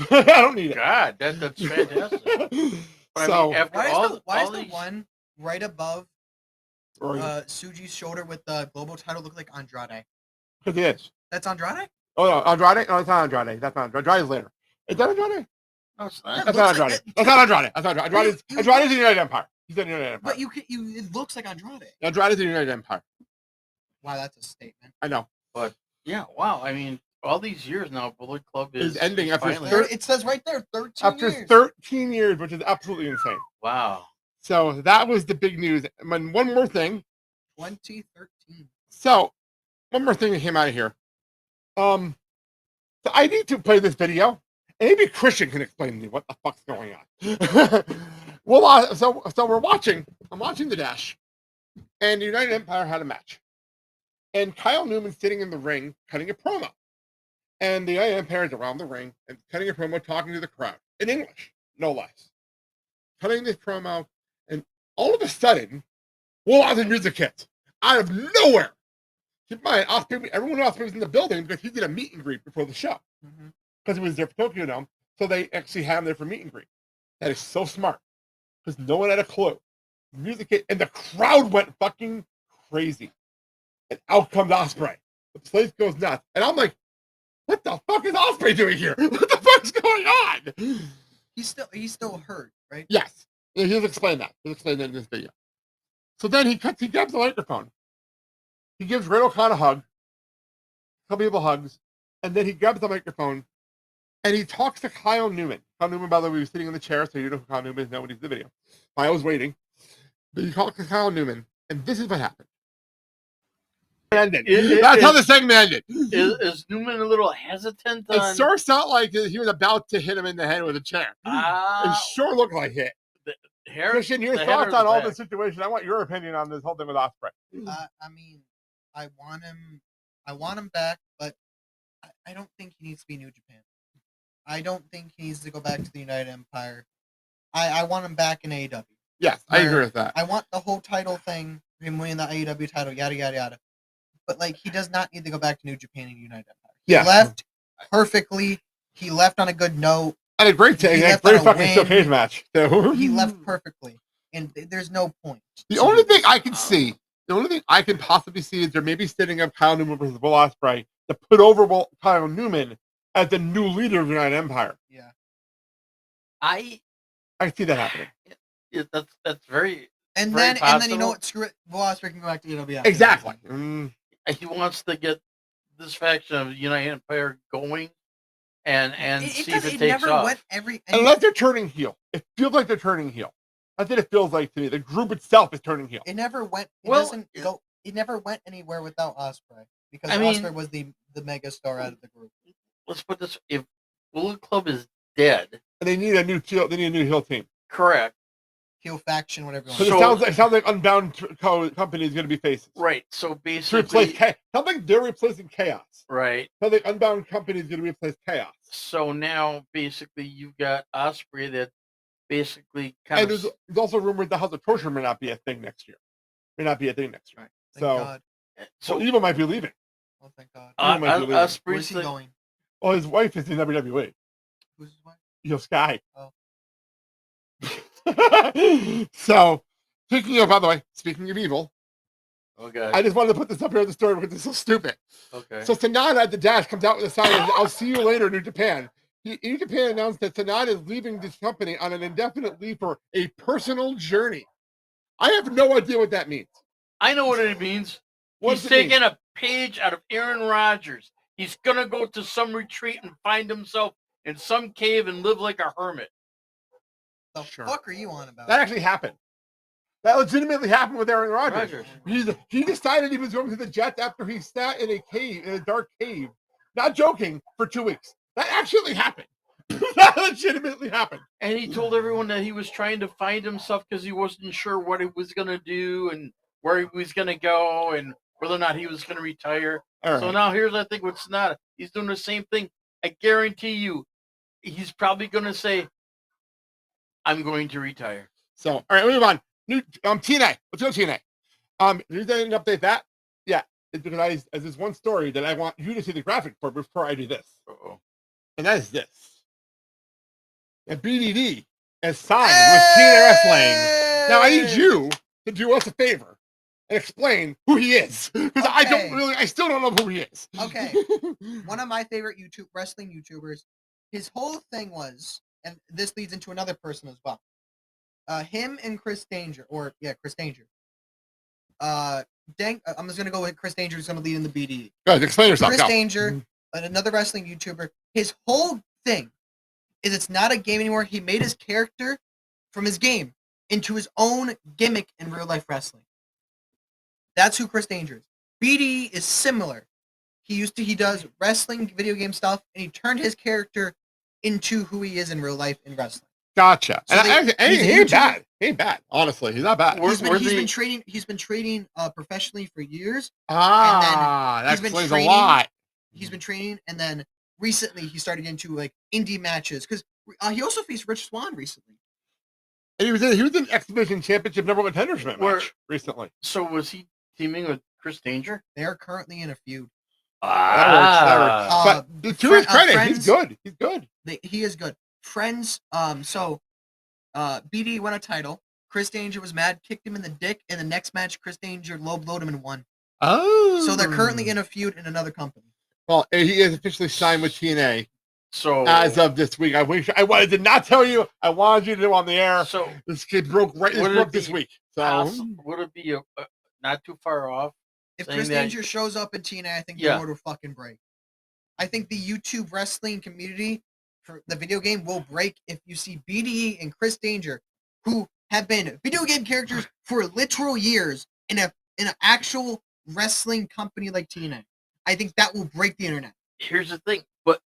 I don't need it." God, that's fantastic. But So I mean, after Why is the these, one right above because Tsuji's shoulder with the global title look like Andrade? it is. That's Andrade? Oh no, Andrade? No, it's not Andrade. That's not Andrade. Andrade's later. Is that Andrade? no, it's That not. That's looks not like Andrade. That's not Andrade. That's not Andrade. Andrade's the United Empire. He's in the United Empire. But it looks like Andrade. Andrade's the United Empire. Wow, that's a statement. I know. Yeah, wow. I mean, all these years now, Bullet Club Is ending after finally, It says right there, 13 After years. 13 years, which is absolutely insane. wow. So that was the big news. And one more thing. 2013. So one more thing that came out of here. So I need to play this video, and maybe Christian can explain to me what the fuck's going on. Well, so we're watching. I'm watching The Dash, and the United Empire had a match, and Kyle Newman's sitting in the ring cutting a promo, and the United Empire is around the ring and cutting a promo, talking to the crowd in English, no less, cutting this promo, and all of a sudden, Will Ospreay's music hits out of nowhere. Keep in mind, everyone else was in the building because he did a meet and greet before the show. Because he was there for Tokyo Dome. So they actually had him there for meet and greet. That is so smart. Because no one had a clue. The music hit, and the crowd went fucking crazy. And out comes Ospreay. The place goes nuts. And I'm like, what the fuck is Ospreay doing here? What the fuck's going on? He's still hurt, right? Yes. He'll explain that. He'll explain that in this video. So then he grabs the microphone. He gives Ray Khan a hug, a couple people hugs, and then he grabs the microphone and he talks to Kyle Newman. Kyle Newman, by the way, was sitting in the chair, so you know who Kyle Newman is, nobody's in the video. I was waiting. But he talked to Kyle Newman, and this is what happened. That's how the segment ended. Is Newman a little hesitant on? It sure felt like he was about to hit him in the head with a chair. It sure looked like it. Christian, your thoughts on all this situation? I want your opinion on this whole thing with Ospreay. I mean, I want him back, but I don't think he needs to be New Japan. I don't think he needs to go back to the United Empire. I want him back in AEW. Yes, I agree with that. I want the whole title thing, him winning the AEW title, yada yada yada. But like, he does not need to go back to New Japan and United Empire. He left perfectly. He left on a good note. Had a great day. Great fucking steel cage match. He left perfectly, and there's no point. The only thing I can see, the only thing I can possibly see is they're maybe setting up Kyle Newman versus Will Ospreay to put over Kyle Newman as the new leader of the United Empire. Yeah, I see that happening. That's very. And very then possible. and then you know what? Screw it. Will Ospreay can go back to AEW. Exactly. He wants to get this faction of United Empire going, and see if it takes off. Unless they're turning heel, it feels like they're turning heel. That's what it feels like to me. The group itself is turning heel. It never went. It never went anywhere without Ospreay because Ospreay was the mega star out of the group. Let's put this: if Bullet Club is dead, and they need a new heel, heel team. Correct. heel faction, whatever you Because want. it sounds like Unbound Company is going to be faces. Right. So To basically, replace sounds like they're replacing Chaos. right. Sounds like Unbound Company is going to replace Chaos. So now basically you've got Osprey that basically kind And of there's also rumored the House of Torture may not be a thing next year. May not be a thing next year. Right. Thank So, God. so Evil might be leaving. Oh, thank God. Osprey's Where's he thing- going? Well, his wife is in WWE. Who's his wife? Yo, Sky. Oh. So, by the way, speaking of evil, Okay. I just wanted to put this up here in the story because it's so stupid. Okay. So Sanada at the dash comes out with a sign that I'll see you later, New Japan. New Japan announced that Sanada is leaving this company on an indefinite leave for a personal journey. I have no idea what that means. I know what it means. What He's does it mean? taking a page out of Aaron Rodgers. He's gonna go to some retreat and find himself in some cave and live like a hermit. The Sure. fuck are you on about? That actually happened. That legitimately happened with Aaron Rodgers. Rodgers. He decided he was going to the Jets after he sat in a cave, in a dark cave, not joking, for 2 weeks. That actually happened. That legitimately happened. And he told everyone that he was trying to find himself because he wasn't sure what he was gonna do and where he was gonna go and whether or not he was gonna retire. All So right. now here's the thing with Sonata. He's doing the same thing. I guarantee you, he's probably gonna say, "I'm going to retire." So, all right, move on. New TNA. Let's go TNA. Here's an update that. Yeah, it's because there's one story that I want you to see the graphic for before I do this, Uh-oh. and that is this. And BDD is signed with TNA Wrestling. Now I need you to do us a favor and explain who he is, because I still don't know who he is. Okay. One of my favorite wrestling YouTubers, his whole thing was, and this leads into another person as well. Him and Chris Danger, Chris Danger. I'm just gonna go with Chris Danger, who's gonna lead in the BD. Go ahead, explain yourself. Chris Go. Danger, another wrestling YouTuber. His whole thing is it's not a game anymore. He made his character from his game into his own gimmick in real life wrestling. That's who Chris Danger is. BD is similar. He does wrestling video game stuff, and he turned his character into who he is in real life in wrestling. Gotcha. So And he's he ain't bad. He ain't bad. Honestly, he's not bad. He's been training professionally for years. That he's been explains training- a lot. He's been training, and then recently he started into like indie matches because he also faced Rich Swann recently. And he was in X Division Championship number 1 contenders match recently. So was he teaming with Chris Danger? They are currently in a feud. That works. But to his credit, he's good. He's good. He is good. Friends. BD won a title. Chris Danger was mad, kicked him in the dick. In the next match, Chris Danger low blowed him and won. Oh. So they're currently in a feud in another company. Well, he is officially signed with TNA So as of this week. I did not tell you. I wanted you to know on the air. So This kid broke this week. So would it be not too far off? If saying Chris that- Danger shows up in TNA, I think the Yeah. world will fucking break. I think the YouTube wrestling community for the video game will break if you see BDE and Chris Danger, who have been video game characters for literal years in an actual wrestling company like TNA. I think that will break the internet. Here's the thing, but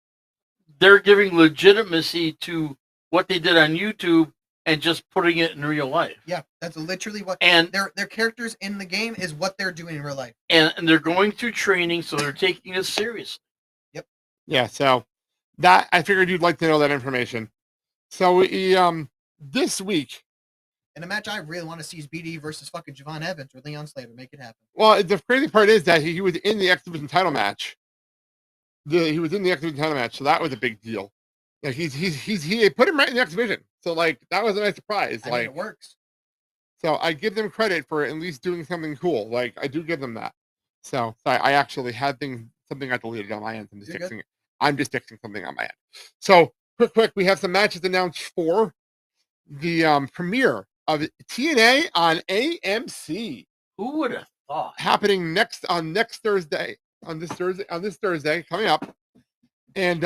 they're giving legitimacy to what they did on YouTube and just putting it in real life. Yeah, that's literally what And their characters in the game is what they're doing in real life. and they're going through training, so they're taking it seriously. yeah, so that I figured you'd like to know that information. So we this week. And a match I really want to see is BD versus fucking Javon Evans or Leon Slater. Make it happen. Well, the crazy part is that he was in the X Division title match. He was in the X Division title match, so that was a big deal. Like he put him right in the X Division, so like that was a nice surprise. I mean, Like it works. so, I give them credit for at least doing something cool. Like I do give them that. So sorry, I actually had something I deleted on my end. I'm just You're fixing it. I'm just fixing something on my end. So quick, we have some matches announced for the premiere of TNA on AMC. Who would have thought? Happening this Thursday coming up. And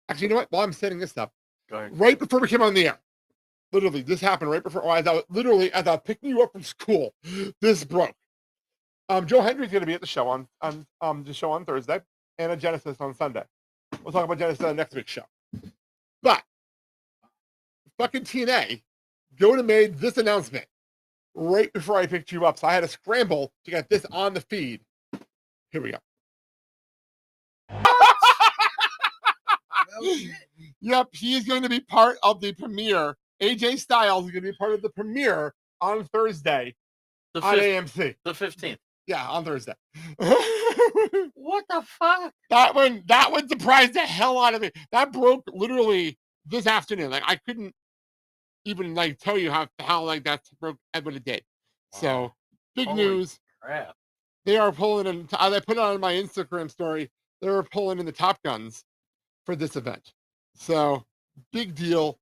actually, you know what? While I'm setting this up, Go ahead. right before we came on the air, literally this happened right before as I was picking you up from school, this broke. Joe Hendry's going to be at the show on Thursday and a Genesis on Sunday. We'll talk about Genesis on next week's show. But fucking TNA Yoda made this announcement right before I picked you up, so I had to scramble to get this on the feed. Here we go. Well, shit. Yep, he is going to be part of the premiere. AJ Styles is going to be part of the premiere on Thursday The on fif- AMC. the 15th. Yeah, on Thursday. What the fuck? that one surprised the hell out of me. That broke literally this afternoon. Like I couldn't even like tell you how like that broke what it did. So Wow. big Holy news. crap. They are pulling in. I put it on my Instagram story. They were pulling in the Top Guns for this event. So big deal.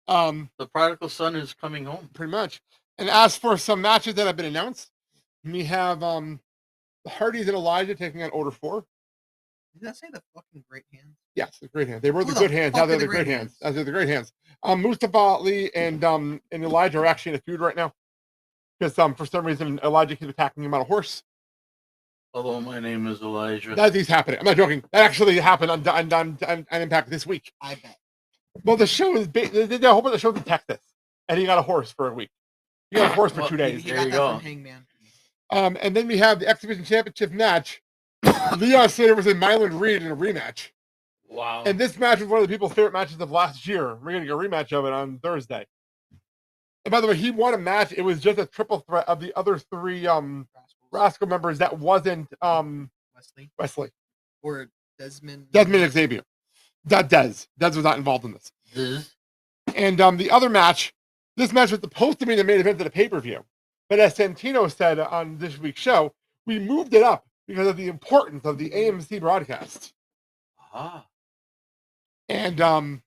The prodigal son is coming home. Pretty much. And as for some matches that have been announced, we have the Hardys and Elijah taking on Order 4. Did that say the fucking great hands? Yes, the great hands. They were the Who the good hands. Now fuck they're are the the great great hands. Now they're the great hands. Mustafa Ali and Elijah are actually in a feud right now. Because for some reason Elijah keeps attacking him on a horse. Hello, my name is Elijah. That's happening. I'm not joking. That actually happened on Impact this week. I bet. Well, the show is they did a whole bunch of shows in Texas, and he got a horse for a week. He got a horse for Well, 2 He, days. he There got you that go. from Hangman. And then we have the Exhibition Championship match. Leon Slater versus Mylan Reed in a rematch. Wow. And this match was one of the people's favorite matches of last year. We're going to get a rematch of it on Thursday. And by the way, he won a match. It was just a triple threat of the other three Rascal members that wasn't Wesley. Or Desmond. Xavier. Dez was not involved in this. This? And the other match, this match was supposed to be the main event of the pay-per-view. But as Santino said on this week's show, we moved it up because of the importance of the AMC broadcast. Ah. And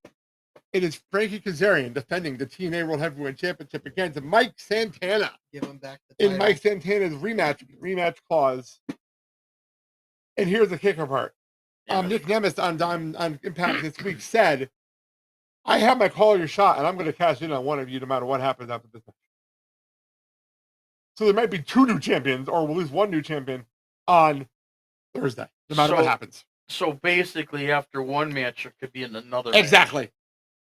it is Frankie Kazarian defending the TNA World Heavyweight Championship against Mike Santana. Give him back the In title. Mike Santana's rematch clause. And here's the kicker part. Yes. Nick Nemeth on Impact this week said, I have my call your shot, and I'm going to cash in on one of you no matter what happens after this match. So there might be 2 new champions, or at least 1 new champion on Thursday, no matter what happens. So basically, after one match, there could be another. Exactly.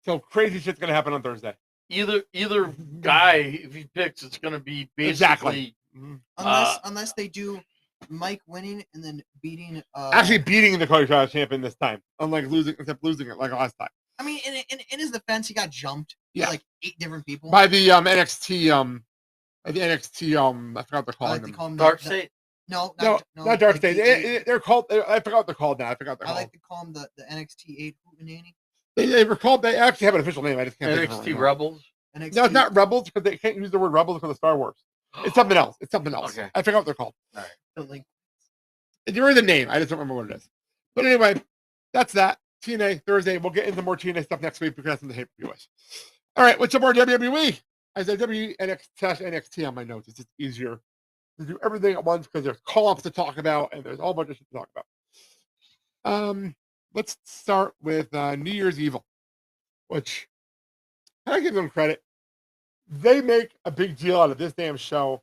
So crazy shit's going to happen on Thursday. Match. Either guy, if he picks, it's going to be basically. Exactly. Unless they do Mike winning and then beating. Actually beating the Cody Shot champion this time, unlike losing it like last time. I mean, in his defense, he got jumped. Yeah. By like 8 different people. By the NXT I forgot what they're I calling like to them. call him Dark the, State. No, No, not Dark State. They're called. I forgot what they're called now. I forgot what they're I called. like to call him the NXT 8 Hootenanny. They were called. They actually have an official name. I just can't think of it right NXT now. Rebels. NXT. No, it's not Rebels because they can't use the word Rebels because of Star Wars. It's something else. Okay. I forgot what they're called. The link. There is a name. I just don't remember what it is. But anyway, that's that. TNA Thursday. We'll get into more TNA stuff next week because that's in the pay-per-view is. All right, what's some more WWE? I said WNXT on my notes. It's just easier to do everything at once because there's call-ups to talk about and there's a whole bunch of shit to talk about. Let's start with New Year's Evil, which I give them credit. They make a big deal out of this damn show.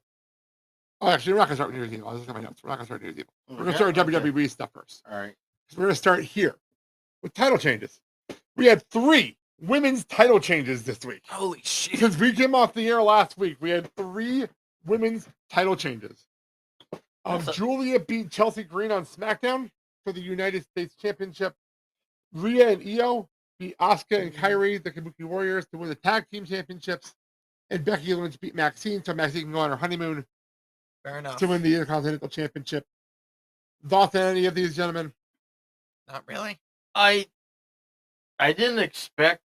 Oh, actually, we're not going to start with New Year's Evil. I was looking at my notes. We're not going to start with New Year's Evil. We're going to start with WWE stuff first. All right. So we're going to start here with title changes. We had 3 women's title changes this week. Holy shit. Since we came off the air last week, we had 3 women's title changes. Julia beat Chelsea Green on SmackDown for the United States Championship. Rhea and Io beat Asuka and Kairi, the Kabuki Warriors, to win the tag team championships. And Becky Lynch beat Maxine, so Maxine can go on her honeymoon Fair enough. to win the Intercontinental Championship. Thoughts on any of these gentlemen? Not really. I didn't expect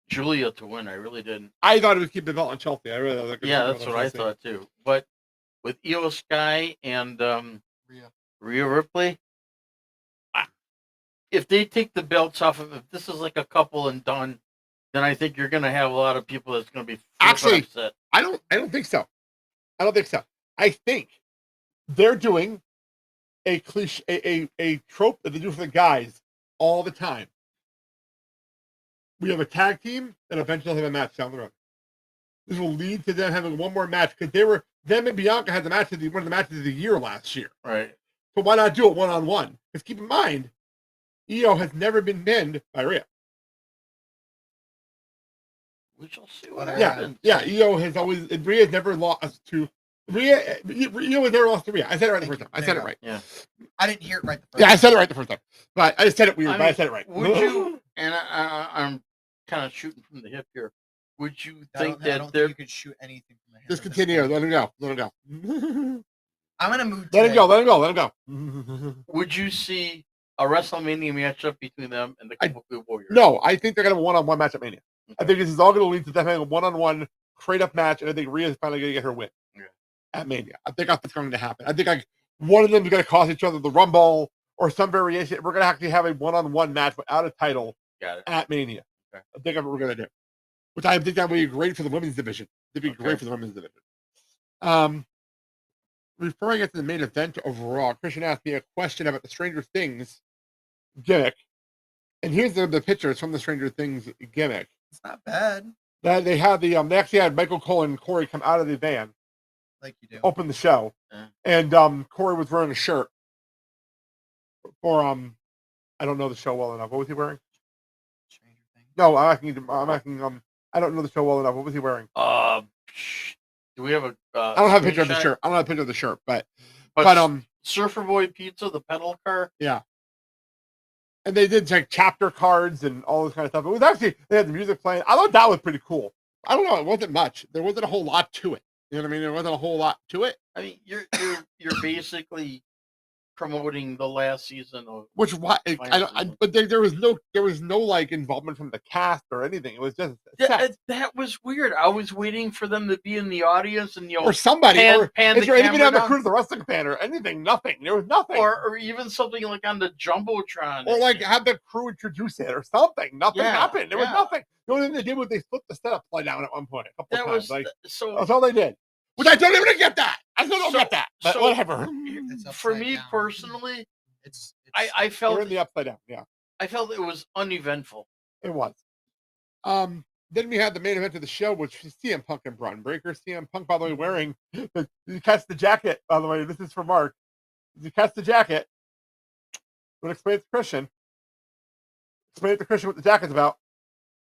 Julia to win. I really didn't. I thought it was keep the belt on Chelsea. I really thought Yeah, that's what I thought too. But with Io Sky and Rhea Ripley, if they take the belts off of, if this is like a couple and done, then I think you're going to have a lot of people that's going to be Actually, upset. I don't think so. I think they're doing a cliche, a trope that they do for the guys all the time. We have a tag team and eventually have a match down the road. This will lead to them having one more match because them and Bianca had one of the matches of the year last year. Right. So why not do it one-on-one? Because keep in mind, Io has never been pinned by Rhea. We shall see what Yeah. happens. Yeah, Io has always, Rhea's never lost to, Io has never lost to Rhea. I said it right the first time. I said it right. Yeah. I didn't hear it right the first Yeah, I time. said it right the first time. But I just said it weird, but I said it right. Would you, and I'm kind of shooting from the hip here, would you think I don't that think you could shoot anything from the hip. Just at this continue. point. Let him go. Let him go. I'm in a mood Let today. him go. Let him go. Let him go. would you see a WrestleMania matchup between them and the Kabuki Warriors? No, I think they're going to have a one-on-one match at Mania. I think this is all going to lead to them having a one-on-one straight-up match, and I think Rhea's finally going to get her win at Mania. I think that's what's going to happen. I think one of them is going to cost each other the Rumble or some variation. We're going to actually have a one-on-one match without a title at Mania. Okay. I think that's what we're going to do, which I think that would be great for the women's division. It'd be great for the women's division. Before I get to the main event overall, Christian asked me a question about the Stranger Things gimmick. And here's the pictures from the Stranger Things gimmick. It's not bad. That they had they actually had Michael Cole and Corey come out of the van, Like you do. open the show, and Corey was wearing a shirt for I don't know the show well enough. What was he wearing? Stranger Things. No, I'm asking I don't know the show well enough. What was he wearing? Do we have a? I don't have a picture of the screenshot? shirt. I don't have a picture of the shirt, but Surfer Boy Pizza, the pedal car. yeah. And they did like chapter cards and all this kind of stuff. It was actually, they had the music playing. I thought that was pretty cool. I don't know. It wasn't much. There wasn't a whole lot to it. You know what I mean? There wasn't a whole lot to it. I mean, you're basically promoting the last season of. Which why? But there was no like involvement from the cast or anything. It was just that was weird. I was waiting for them to be in the audience and or somebody or pan is there anybody on the down. crew of the wrestling fan or anything? Nothing. There was nothing. Or even something like on the jumbotron. Or like have the crew introduce it or something. Nothing happened. There was nothing. The only thing they did was they flipped the setup play down at one point a couple times. That's all they did. Which I don't even get that. I still don't get that. But whatever. For me personally, I felt we're in the upside down. Yeah, I felt it was uneventful. it was. Then we had the main event of the show, which was CM Punk and Braun Breaker. CM Punk, by the way, wearing you catch the jacket. By the way, this is for Mark. You catch the jacket. We'll explain it to Christian. Explain it to Christian what the jacket's about.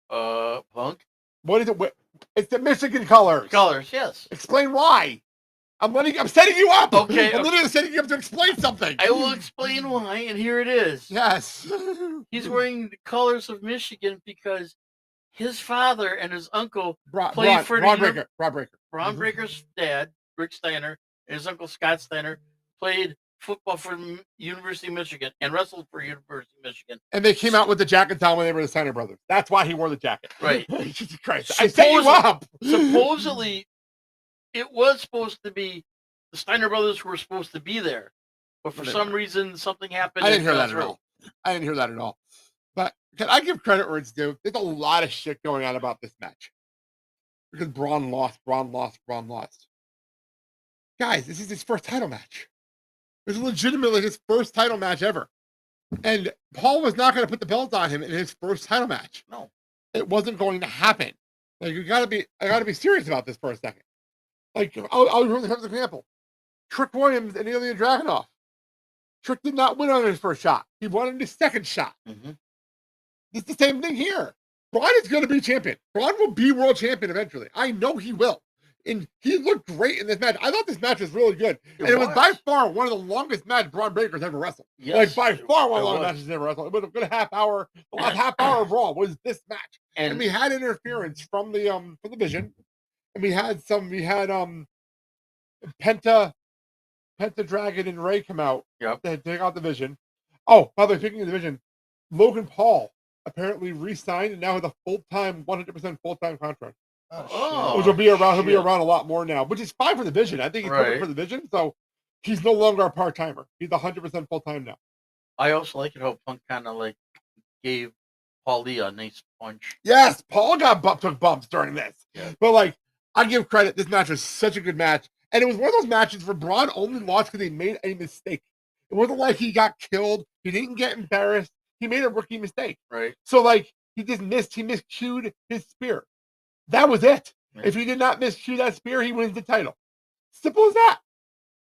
Punk. What is it? It's the Michigan colors. Colors, yes. Explain why. I'm setting you up. Okay. I'm literally setting you up to explain something. I will explain why, and here it is. Yes. He's wearing the colors of Michigan because his father and his uncle Braun Breaker. Mm-hmm. Breaker's dad, Rick Steiner, and his uncle Scott Steiner played football for University of Michigan and wrestled for University of Michigan. And they came out with the jackets on when they were the Steiner brothers. That's why he wore the jacket. Right. Jesus Christ. I set you up. Supposedly, it was supposed to be the Steiner brothers who were supposed to be there. But for some reason, something happened. I didn't hear that at all. But can I give credit where it's due? There's a lot of shit going on about this match. Because Braun lost. Guys, this is his first title match. This is legitimately his first title match ever. And Paul was not going to put the belt on him in his first title match. No. It wasn't going to happen. Like I gotta be serious about this for a second. Like I'll use an example. Trick Williams and Ilya Dragunov. Trick did not win on his first shot. He won on his second shot. Mm-hmm. It's the same thing here. Braun is going to be champion. Braun will be world champion eventually. I know he will. And he looked great in this match. I thought this match was really good. It was by far one of the longest matches Braun Breaker's ever wrestled. Yes, like by far one of the longest matches he's ever wrestled. It was a good half hour. The last half hour of Raw was this match. And we had interference from the Vision. And we had Penta Dragon and Ray come out. Yep. They take out the Vision. Oh, by the way, speaking of the Vision, Logan Paul apparently re-signed and now has a 100% full-time contract. Oh, which will be around. He'll be around a lot more now, which is fine for the Vision. I think he's perfect for the Vision. So he's no longer a part-timer. He's 100% full-time now. I also like it how Punk kind of like gave Paul Lee a nice punch. Yes, Paul took bumps during this. Yeah. But like, I give credit. This match was such a good match, and it was one of those matches where Braun only lost because he made a mistake. It wasn't like he got killed. He didn't get embarrassed. He made a rookie mistake. Right. So like, he just missed. He miscued his spear. That was it. Yeah. If he did not miscue that spear, he wins the title. Simple as that.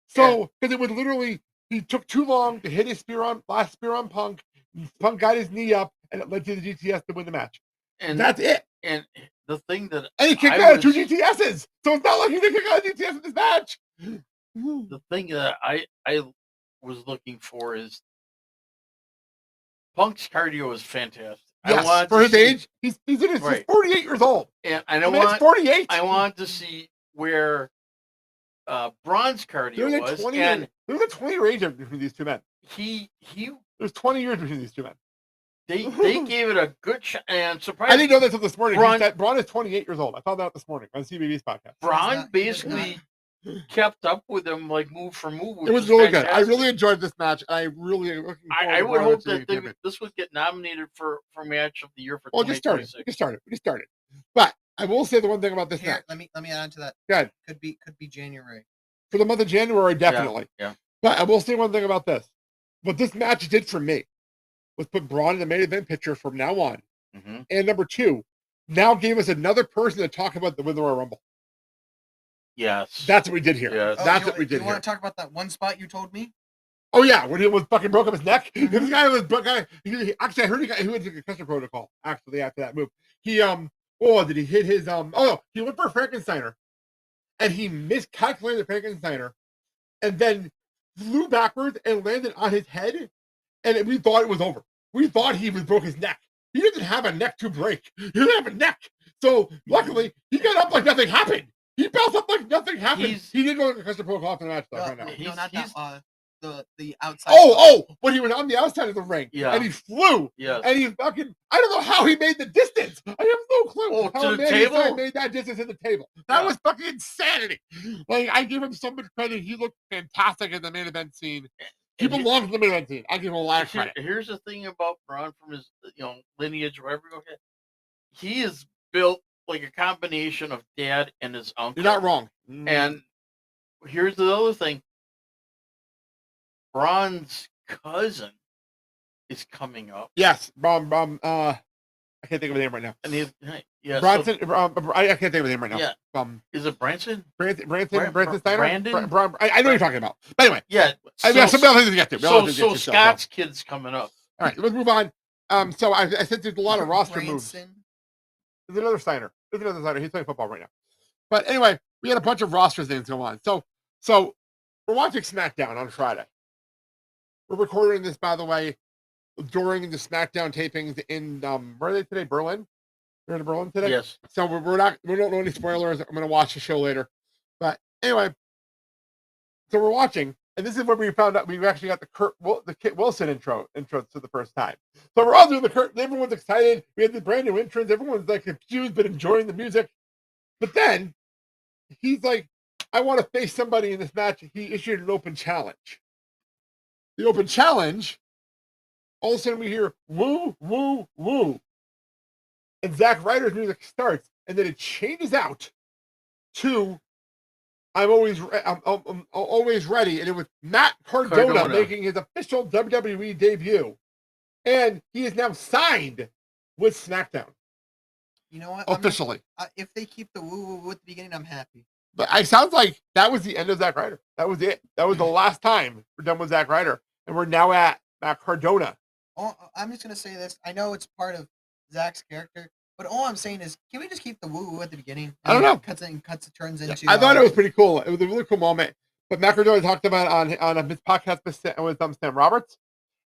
So, because it would literally, he took too long to hit his last spear on Punk. Punk got his knee up, and it led to the GTS to win the match. And that's it. And the thing that And he kicked I out of two was- GTSs. So it's not like he didn't kick out of GTS in this match. the thing that I was looking for is Punk's cardio is fantastic. I Yes, want for to his see- age, he's Right. 48 years old. and I I mean, want it's 48. I want to see where Braun's cardio There's was, a 20 and year, there's a 20 year age between these two men. he There's 20 years between these two men. they gave it a good shot, and I surprisingly, didn't know this until this morning. Braun- Braun is 28 years old. I found that out this morning on CBB's podcast. Braun not- basically kept up with him like move for move. Which It was is really good. I fantastic. really enjoyed this match. And I really am looking forward I to would Braun hope actually that being champion. this would get nominated for match of the year for Well, just started. 2026. We just started. But I will say the one thing about this Here, match. let me add on to that. Good. Could be January. For the month of January, definitely. Yeah. But I will say one thing about this. What this match did for me was put Braun in the main event picture from now on. Mm-hmm. And number two, now gave us another person to talk about the Royal Rumble. Yes. That's what we did here. Yes. That's you, what we did You here. want to talk about that one spot you told me? Oh yeah, when he was fucking broke up his neck. Mhm. This guy was actually I heard he went to the concussion protocol actually after that move. He did he hit his he went for a Frankensteiner and he miscalculated the Frankensteiner and then flew backwards and landed on his head and we thought it was over. We thought he broke his neck. He didn't have a neck to break. He didn't have a neck. So luckily he got up like nothing happened. He bounced up like nothing happened. He did go to the concussion protocol after the match though. Right now. No, not he's- that. The outside. When he went on the outside of the ring, Yeah. and he flew, Yes. and he fucking, I don't know how he made the distance. I have no clue Oh, how to a the man his table? size made that distance in the table. That Yeah. was fucking insanity. Like, I give him so much credit. He looked fantastic in the main event scene. He And belongs in the main event scene. I give him a lot of credit. Here's the thing about Braun from his lineage, whatever. Okay, he is built like a combination of dad and his uncle. You're not wrong. And here's the other thing: Braun's cousin is coming up, Yes, I can't think of his name right now. and yeah, Bronson, I can't think of his name right now. Yeah. Is it Branson? Branson Steiner? Brandon? I know what you're talking about. But anyway, Yeah. I mean, some other things to get to. So Scott's kid's coming up. All right, let's move on. So I said there's a lot of roster moves. Branson. There's another Steiner. He's playing football right now. But anyway, we had a bunch of roster things go on. So we're watching SmackDown on Friday. We're recording this, by the way, during the SmackDown tapings in where are they today? Berlin. We're in Berlin today. Yes. So we don't know any spoilers. I'm gonna watch the show later. But anyway, so we're watching, and this is where we found out we actually got the Kit Wilson intro for the first time. So we're all doing the Kurt. Everyone's excited. We had the brand new entrance. Everyone's like confused but enjoying the music. But then he's like, "I want to face somebody in this match." He issued an open challenge. The open challenge. All of a sudden we hear woo woo woo, and Zack Ryder's music starts, and then it changes out to I'm always ready, and it was Matt Cardona making his official WWE debut, and he is now signed with SmackDown You know what? officially. If they keep the woo woo at the beginning, I'm happy. But it sounds like that was the end of Zack Ryder. That was it. That was the last time we're done with Zack Ryder, and we're now at Matt Cardona. I'm just gonna say this. I know it's part of Zach's character, but all I'm saying is, can we just keep the woo woo at the beginning? I don't know. Cuts it turns into. I thought it was pretty cool. It was a really cool moment. But Matt Cardona talked about on his podcast with Sam Roberts,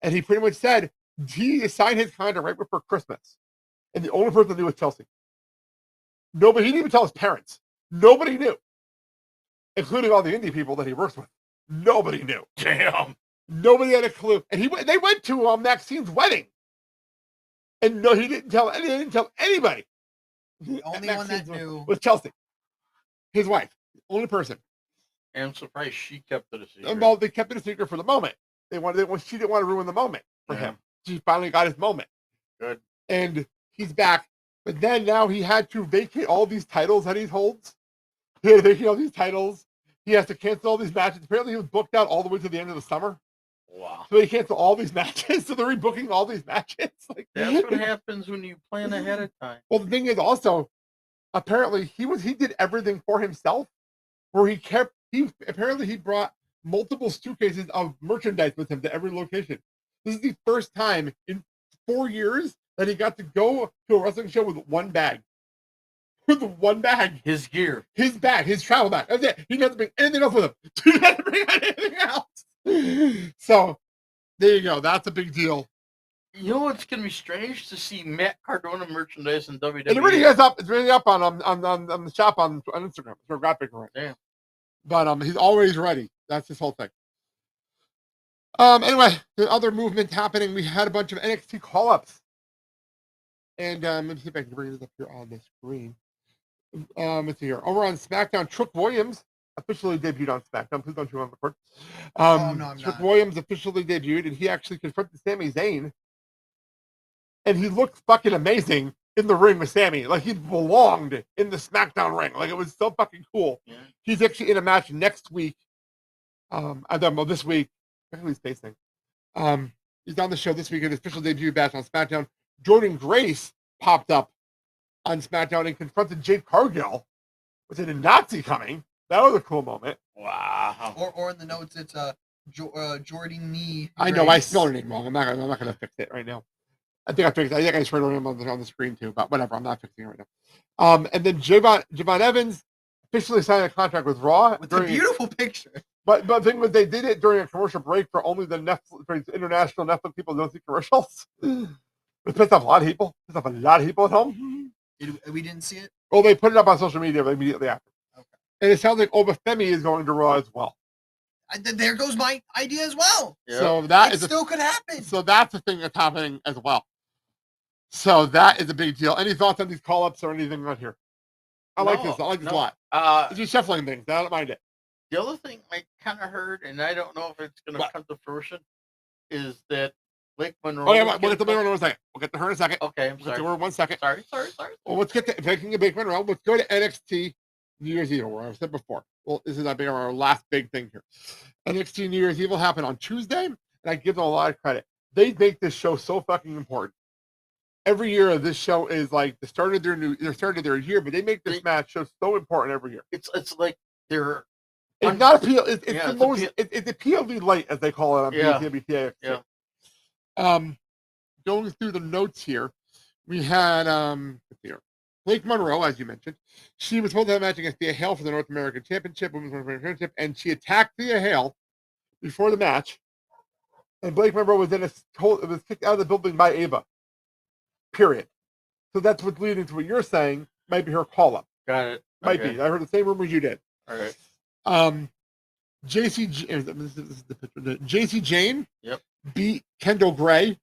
and he pretty much said he signed his contract right before Christmas, and the only person that knew was Chelsea. Nobody. He didn't even tell his parents. Nobody knew, including all the indie people that he works with. Nobody knew. Damn. Nobody had a clue. And they went to Maxine's wedding, and no, he didn't tell. He didn't tell anybody. The only one that knew was Chelsea, his wife, only person. And I'm surprised she kept it a secret. Well, they kept it a secret for the moment. She didn't want to ruin the moment for him. She finally got his moment. Good. And he's back. But then now he had to vacate all these titles that he holds. He had to vacate all these titles. He has to cancel all these matches. Apparently he was booked out all the way to the end of the summer. Wow. So he canceled all these matches. So they're rebooking all these matches. Like That's what happens when you plan ahead of time. Well, the thing is also, apparently he did everything for himself, where he brought multiple suitcases of merchandise with him to every location. This is the first time in 4 years that he got to go to a wrestling show with one bag. with one bag. His gear. His bag, his travel bag. That's it. He doesn't bring anything else with him. He doesn't bring anything else. So there you go. That's a big deal. You know what's gonna be strange to see Matt Cardona merchandise in WWE. And it really is up. It's really up on the shop on Instagram. It's a graphic right. Yeah. But he's always ready. That's his whole thing. Anyway, the other movement happening. We had a bunch of NXT call-ups. And let me see if I can bring this up here on the screen. Let's see here. Over on SmackDown, Trick Williams officially debuted on SmackDown. Please don't you on the record. No, I'm Trick not. Williams officially debuted, and he actually confronted Sami Zayn. And he looked fucking amazing in the ring with Sami. Like he belonged in the SmackDown ring. Like it was so fucking cool. Yeah. He's actually in a match next week. This week. I think he's facing. He's on the show this week in his official debut match on SmackDown. Jordan Grace popped up on SmackDown and confronted Jade Cargill with a Nazi coming. That was a cool moment. Wow. Or in the notes, it's Jordan Nee. I know I spelled her name wrong. I'm not gonna fix it right now. I think I just read her name on the screen too, but whatever. I'm not fixing it right now. And then Javon Evans officially signed a contract with Raw. With a beautiful picture. But the thing was, they did it during a commercial break for only the Netflix, for international Netflix people who don't see commercials. It pissed off a lot of people. Pissed off a lot of people at home. We didn't see it? Well, they put it up on social media immediately after. Okay. And it sounds like Obafemi is going to Raw as well. There goes my idea as well. Yep. So that It still could happen. So that's the thing that's happening as well. So that is a big deal. Any thoughts on these call-ups or anything on here? I like this a lot. It's just shuffling things. I don't mind it. The other thing I kind of heard, and I don't know if it's going to come to fruition, is that Blake Monroe. Okay, we'll get to Blake Monroe in a second. We'll get to her in a second. Okay, I'm We'll get sorry. to her in 1 second. Sorry. Well, let's get to taking a Blake Monroe. Let's go to NXT New Year's Eve, where I've said before. Well, this is our last big thing here. NXT New Year's Eve will happen on Tuesday, and I give them a lot of credit. They make this show so fucking important. Every year, this show is like the start of their year, but they make this match show so important every year. It's like they're. It's not appeal. It's Yeah, the most. It's a PLV light, as they call it on PLV. Yeah. Going through the notes here, we had Blake Monroe, as you mentioned. She was supposed to have a match against Thea Hale for the North American Championship, Women's North American Championship, and she attacked Thea Hale before the match. And Blake Monroe was was kicked out of the building by Ava. Period. So that's what's leading to what you're saying. Might be her call up. Got it. Might be. I heard the same rumors you did. All right. JC Jane Yep. beat Kendall Gray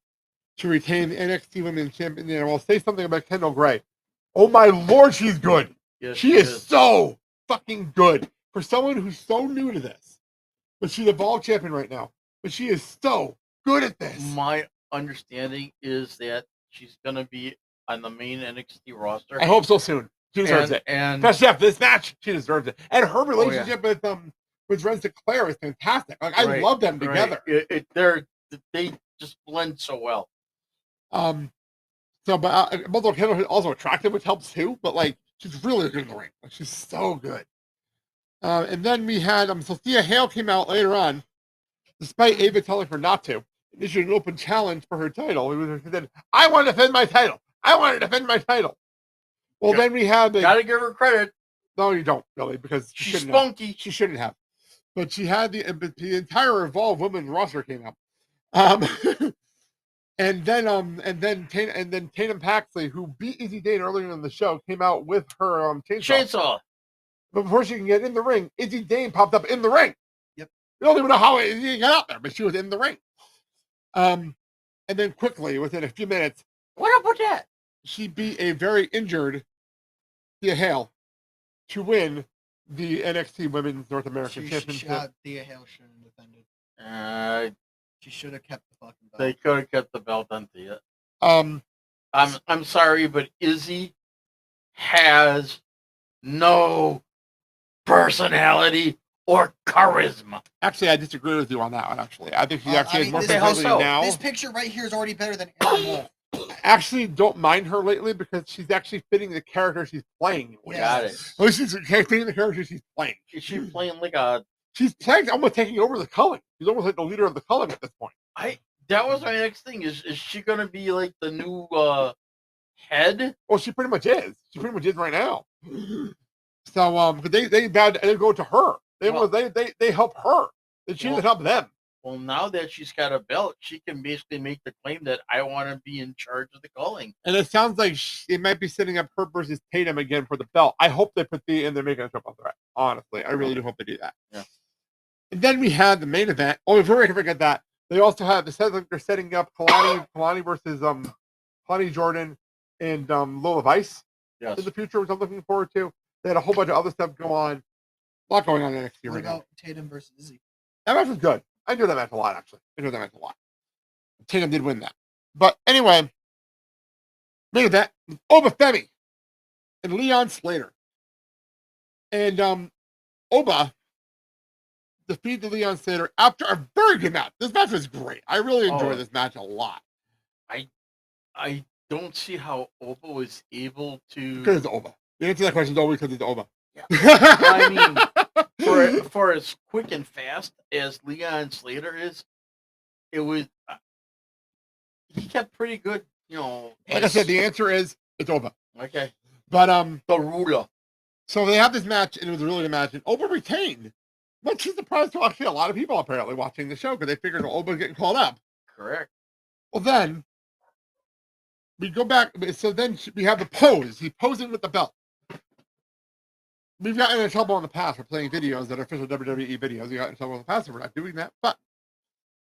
to retain the NXT Women's Championship. And I'll say something about Kendall Gray. Oh my Lord, she's good. Yes, she is so fucking good for someone who's so new to this. But she's a ball champion right now. But she is so good at this. My understanding is that she's going to be on the main NXT roster. I hope so soon. She deserves it. And especially after this match, she deserves it. And her relationship with Ren Sinclair is fantastic. Like I love them together. They just blend so well. Although Kendall is also attractive, which helps too. But like, she's really good in the ring. Like, she's so good. And then we had Thea Hale came out later on, despite Ava telling her not to. Issued an open challenge for her title. She said, "I want to defend my title. I want to defend my title." Well, then we have gotta give her credit. No, you don't really, because she's spunky. She shouldn't have. But she had the entire Evolve Women's roster came out. And then Tatum Paxley, who beat Izzy Dane earlier in the show, came out with her chainsaw. But before she can get in the ring, Izzy Dane popped up in the ring. Yep. We don't even know how Izzy got out there, but she was in the ring. And then quickly, within a few minutes, what up with that? She beat a very injured Thea Hale to win the NXT Women's North American Championship. Thea Hale shouldn't have defended. She should have kept the fucking belt. They could have kept the belt on Thea. I'm sorry, but Izzy has no personality or charisma. Actually, I disagree with you on that one. Actually, I think she actually has more personality now. This picture right here is already better than Aaron Wolf. Actually, don't mind her lately because she's actually fitting the character she's playing. Got it. At least she's fitting the character she's playing. Is she playing like a? She's playing almost taking over the culling. She's almost like the leader of the culling at this point. That was my next thing. Is she going to be like the new head? Well, she pretty much is. She pretty much is right now. So they go to her. They help her. And she doesn't help them. Well, now that she's got a belt, she can basically make the claim that I want to be in charge of the calling. And it sounds like it might be setting up her versus Tatum again for the belt. I hope they put the in there making a triple threat. Honestly, I really do hope they do that. Yeah. And then we had the main event. Oh, before we forget that, they also have they're setting up Kalani versus Kalani Jordan and Lola Vice Yes. in the future, which I'm looking forward to. They had a whole bunch of other stuff go on. A lot going on in NXT What right now. about Tatum versus Izzy? That match was good. I enjoyed that match a lot, actually. I enjoyed that match a lot. Tatum did win that. But anyway, main event, Oba Femi and Leon Slater. And Oba defeated Leon Slater after a very good match. This match was great. I really enjoyed this match a lot. I don't see how Oba was able to. Because it's Oba. The answer to that question is always because it's Oba. Yeah. I mean, for as quick and fast as Leon Slater is, it was he kept pretty good, Like I said, the answer is it's Oba. Okay. But the ruler. So they have this match, and it was a really good match, and Oba retained. Much to surprise to actually a lot of people apparently watching the show because they figured Oba was getting called up. Correct. Well, then we go back. So then we have the pose. He's posing with the belt. We've gotten in trouble in the past for playing videos that are official WWE videos. We got in trouble in the past for not doing that. But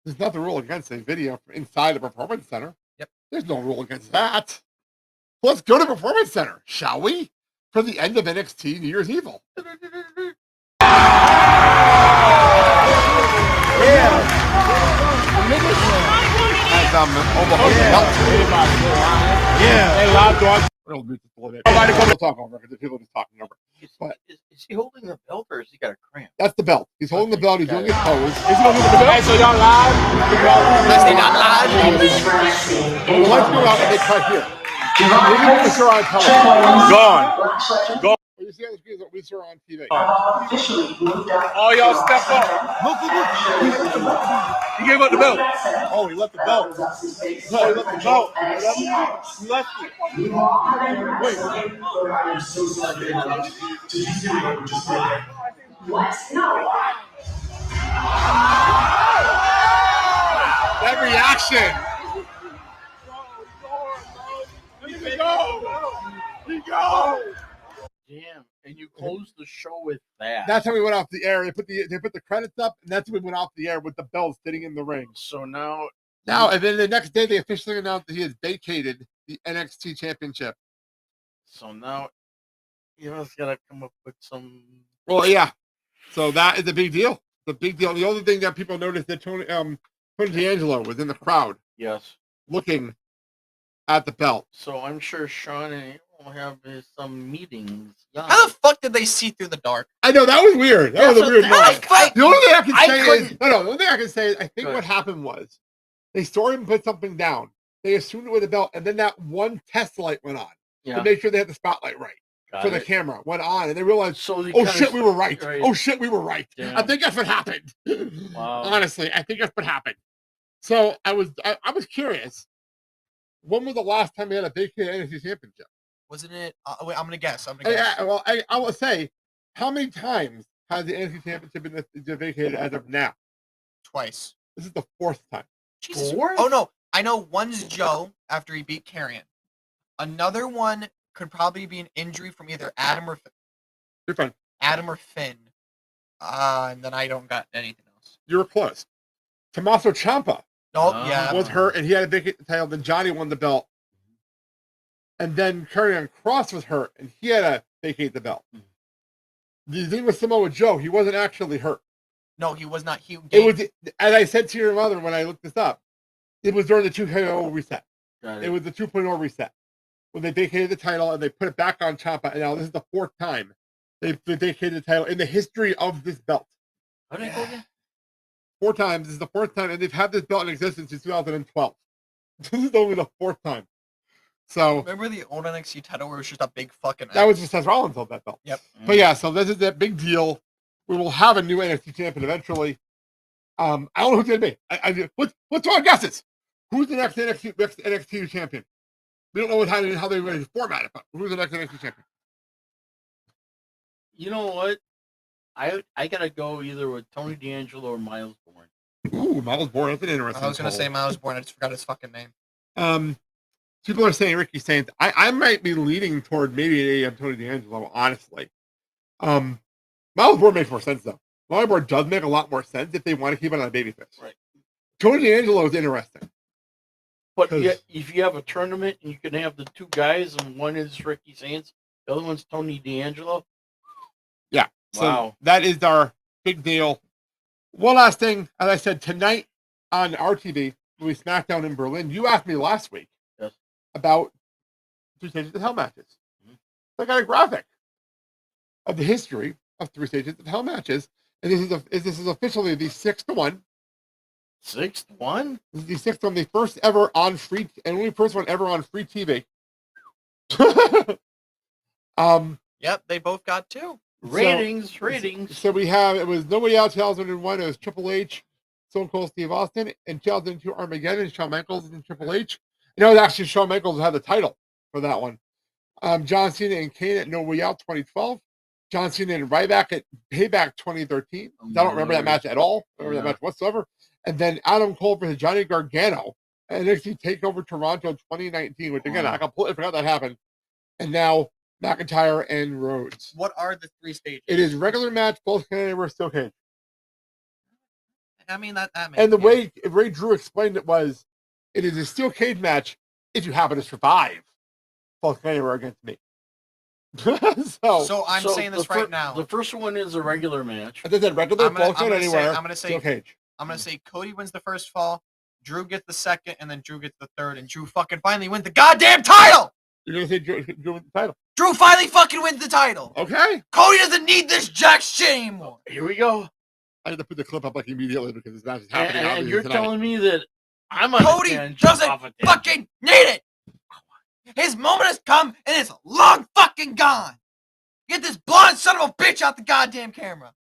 there's nothing rule against a video from inside the Performance Center. Yep. There's no rule against that. Let's go to Performance Center, shall we? For the end of NXT New Year's Evil. Nobody come to talk over because the people are just talking over. But Is he holding the belt or has he got a cramp? that's the belt. He's holding the belt. He's doing his pose. Is he gonna do the belt? So y'all live? Leslie not live. The lights go out and they cut here. We're going to show on television. Gone. You see on the screen is what we saw on TV. All y'all step up. He gave up the belt. Oh, he left the belt. No, he left the belt. He left it. That reaction. He go. Damn. And you closed the show with that. That's how we went off the air. They put the credits up, and that's when we went off the air with the belt sitting in the ring. So now, and then the next day they officially announced that he has vacated the NXT Championship. So now, it's gotta come up with some. Well, yeah. So that is a big deal. The big deal. The only thing that people noticed that Tony D'Angelo was in the crowd. Yes. Looking at the belt. So I'm sure Sean and he will have some meetings. Yeah. How the fuck did they see through the dark? I know that was weird. That was a weird moment. The only thing I can say is the only thing I can say is I think what happened was they saw him put something down. They assumed it was a belt, and then that one test light went on to make sure they had the spotlight right. For the camera went on, and they realized, oh shit, we were right. Oh shit, we were right. Yeah. I think that's what happened. Wow. Honestly, I think that's what happened. So I was curious. When was the last time they had a vacated NXT Championship? Wasn't it? Wait, I'm gonna guess. I will say, how many times has the NXT Championship been vacated as of now? Twice. This is the fourth time. Jesus. Fourth? Oh no, I know one's Joe after he beat Karrion. Another one could probably be an injury from either Adam or You're fine. Finn. And then I don't got anything else. You were close. Tommaso Ciampa Yeah. was hurt, and he had to vacate the title. Then Johnny won the belt. And then Karrion Kross was hurt, and he had to vacate the belt. The thing with Samoa Joe, he wasn't actually hurt. No, he was not. It was, as I said to your mother when I looked this up, it was during the 2.0 reset. It was the 2.0 reset. When they vacated the title and they put it back on Ciampa, and now this is the fourth time they vacated the title in the history of this belt. How did it go again? 4 times. This is the fourth time, and they've had this belt in existence since 2012. This is only the fourth time. So remember the old NXT title where it was just a big fucking. That was just Seth Rollins held that belt. Yep. But yeah, so this is that big deal. We will have a new NXT champion eventually. I don't know who's gonna be. What's our guesses? Who's the next NXT champion? We don't know how they're going to format it, but who's the next NXT champion? You know what? I gotta go either with Tony D'Angelo or Miles Bourne. Ooh, Miles Bourne. That's an interesting. I was gonna call. say Miles Bourne. I just forgot his fucking name. People are saying Ricky Sainz. I might be leaning toward maybe Tony D'Angelo, honestly. Miles Bourne makes more sense though. Miles Bourne does make a lot more sense if they want to keep it on a babyface. Right. Tony D'Angelo is interesting. But if you have a tournament and you can have the two guys and one is Ricky Sainz, the other one's Tony D'Angelo. Yeah. So wow. That is our big deal. One last thing, as I said, tonight on RTV, we SmackDown in Berlin. You asked me last week about 3 stages of hell matches. Mm-hmm. I got a graphic of the history of 3 stages of hell matches. And this is officially the 6th one. 6th one? This is the 6th one, the first ever on free, and only first one ever on free TV. Yep, they both got 2. Ratings. So we have, it was No Way Out 2001, it was Triple H, Stone Cold Steve Austin, and 2002 Armageddon, Shawn Michaels and Triple H. You know, it actually Shawn Michaels had the title for that one. John Cena and Kane at No Way Out 2012. John Cena and Ryback at Payback 2013. I don't remember that match at all. I don't remember that match whatsoever. And then Adam Cole versus Johnny Gargano at NXT TakeOver Toronto 2019, which again, I completely forgot that happened. And now McIntyre and Rhodes. What are the 3 stages? It is regular match, both Canadian were still cage. I mean that makes And the way Ray Drew explained it was, it is a steel cage match if you happen to survive both Canadian were against me. So I'm saying this right now. The first one is a regular match. As I said, regular, both anywhere. I'm gonna say steel cage. I'm gonna say Cody wins the first fall, Drew gets the second, and then Drew gets the third, and Drew fucking finally wins the goddamn title. You're gonna say Drew wins the title? Drew finally fucking wins the title. Okay. Cody doesn't need this jack shit anymore. Here we go. I had to put the clip up like immediately because this match is happening. And you're tonight. telling me that I'm on Cody doesn't fucking need it. His moment has come and it's long fucking gone. Get this blonde son of a bitch out the goddamn camera.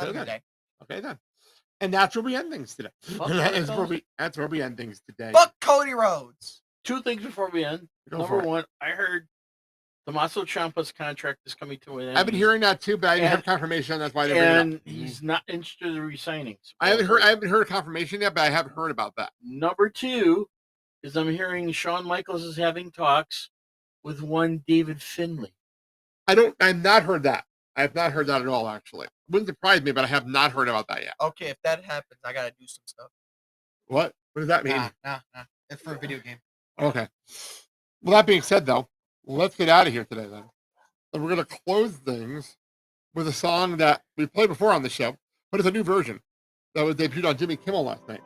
Okay then. And that's where we end things today. That's where we end things today. Fuck Cody Rhodes. 2 things before we end. Number 1, I heard Tommaso Ciampa's contract is coming to an end. I've been hearing that too, but I didn't have confirmation. That's why I didn't bring it up. He's not interested in resigning. I haven't heard confirmation yet, but I haven't heard about that. Number 2 is I'm hearing Shawn Michaels is having talks with one David Finlay. I've not heard that. I have not heard that at all, actually. It wouldn't surprise me, but I have not heard about that yet. Okay, if that happens, I gotta do some stuff. What? What does that mean? Nah. It's for a video game. Okay. Well, that being said, though, let's get out of here today, then. And we're going to close things with a song that we played before on the show, but it's a new version that was debuted on Jimmy Kimmel last night.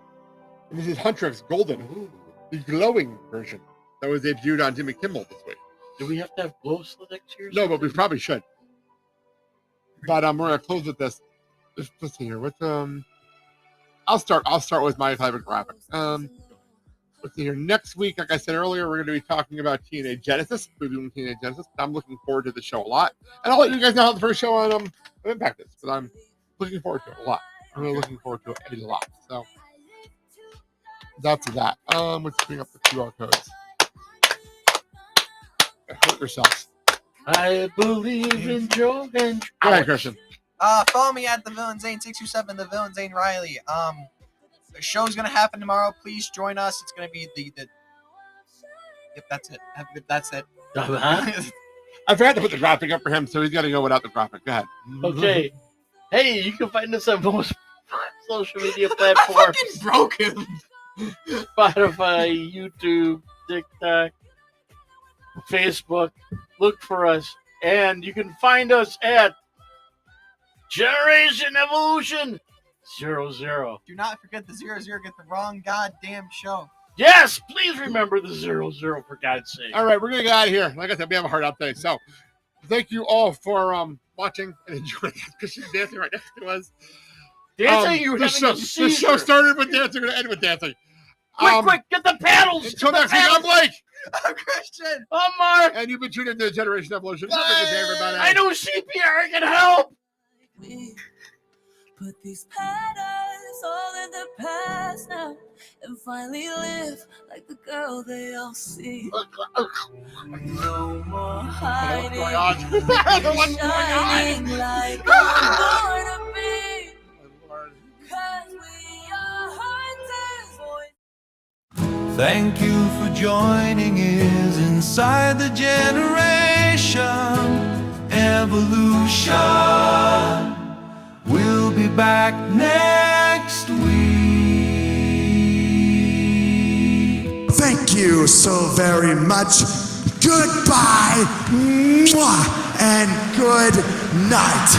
And this is Huntrix Golden, the glowing version that was debuted on Jimmy Kimmel this week. Do we have to have glow sticks here? No, but we probably should. But we're going to close with this. Let's see here. What's I'll start with my favorite graphic. Let's see here. Next week, like I said earlier, we're going to be talking about TNA Genesis. We're doing TNA Genesis. I'm looking forward to the show a lot. And I'll let you guys know how the first show on Impact is. But I'm looking forward to it a lot. I'm really looking forward to it a lot. So that's that. Let's bring up the QR codes. Hurt yourselves. I believe in Joe and Go ahead, Christian. Follow me at the Villain Zane 627, the Villain Zane Riley. The show's gonna happen tomorrow. Please join us. It's gonna be the Yep, that's it. That's it. I forgot to put the graphic up for him, so he's got to go without the graphic. Go ahead. Okay. Hey, you can find us on most social media platforms. I fucking broke him. Spotify, YouTube, TikTok, Facebook. Look for us. And you can find us at Generation Evolution 00. Do not forget the 00. Get the wrong goddamn show. Yes, please remember the 00 for God's sake. All right, we're gonna get out of here. Like I said, we have a hard out today. So, thank you all for watching and enjoying. Because she's dancing right next to us. Dancing, you were the show started with dancing. We're gonna end with dancing. Quick, get the paddles. Until next week, I'm Blake. I'm Christian. I'm Mark. And you've been tuned into Generation Evolution. Have a good day, everybody. I know CPR can help. Put these patterns all in the past now and finally live like the girl they all see. No more hiding, shining like I'm born to be. 'Cause we are hunters, boys. Thank you for joining us inside the generation evolution. We'll be back next week. Thank you so very much. Goodbye. Mwah, and good night.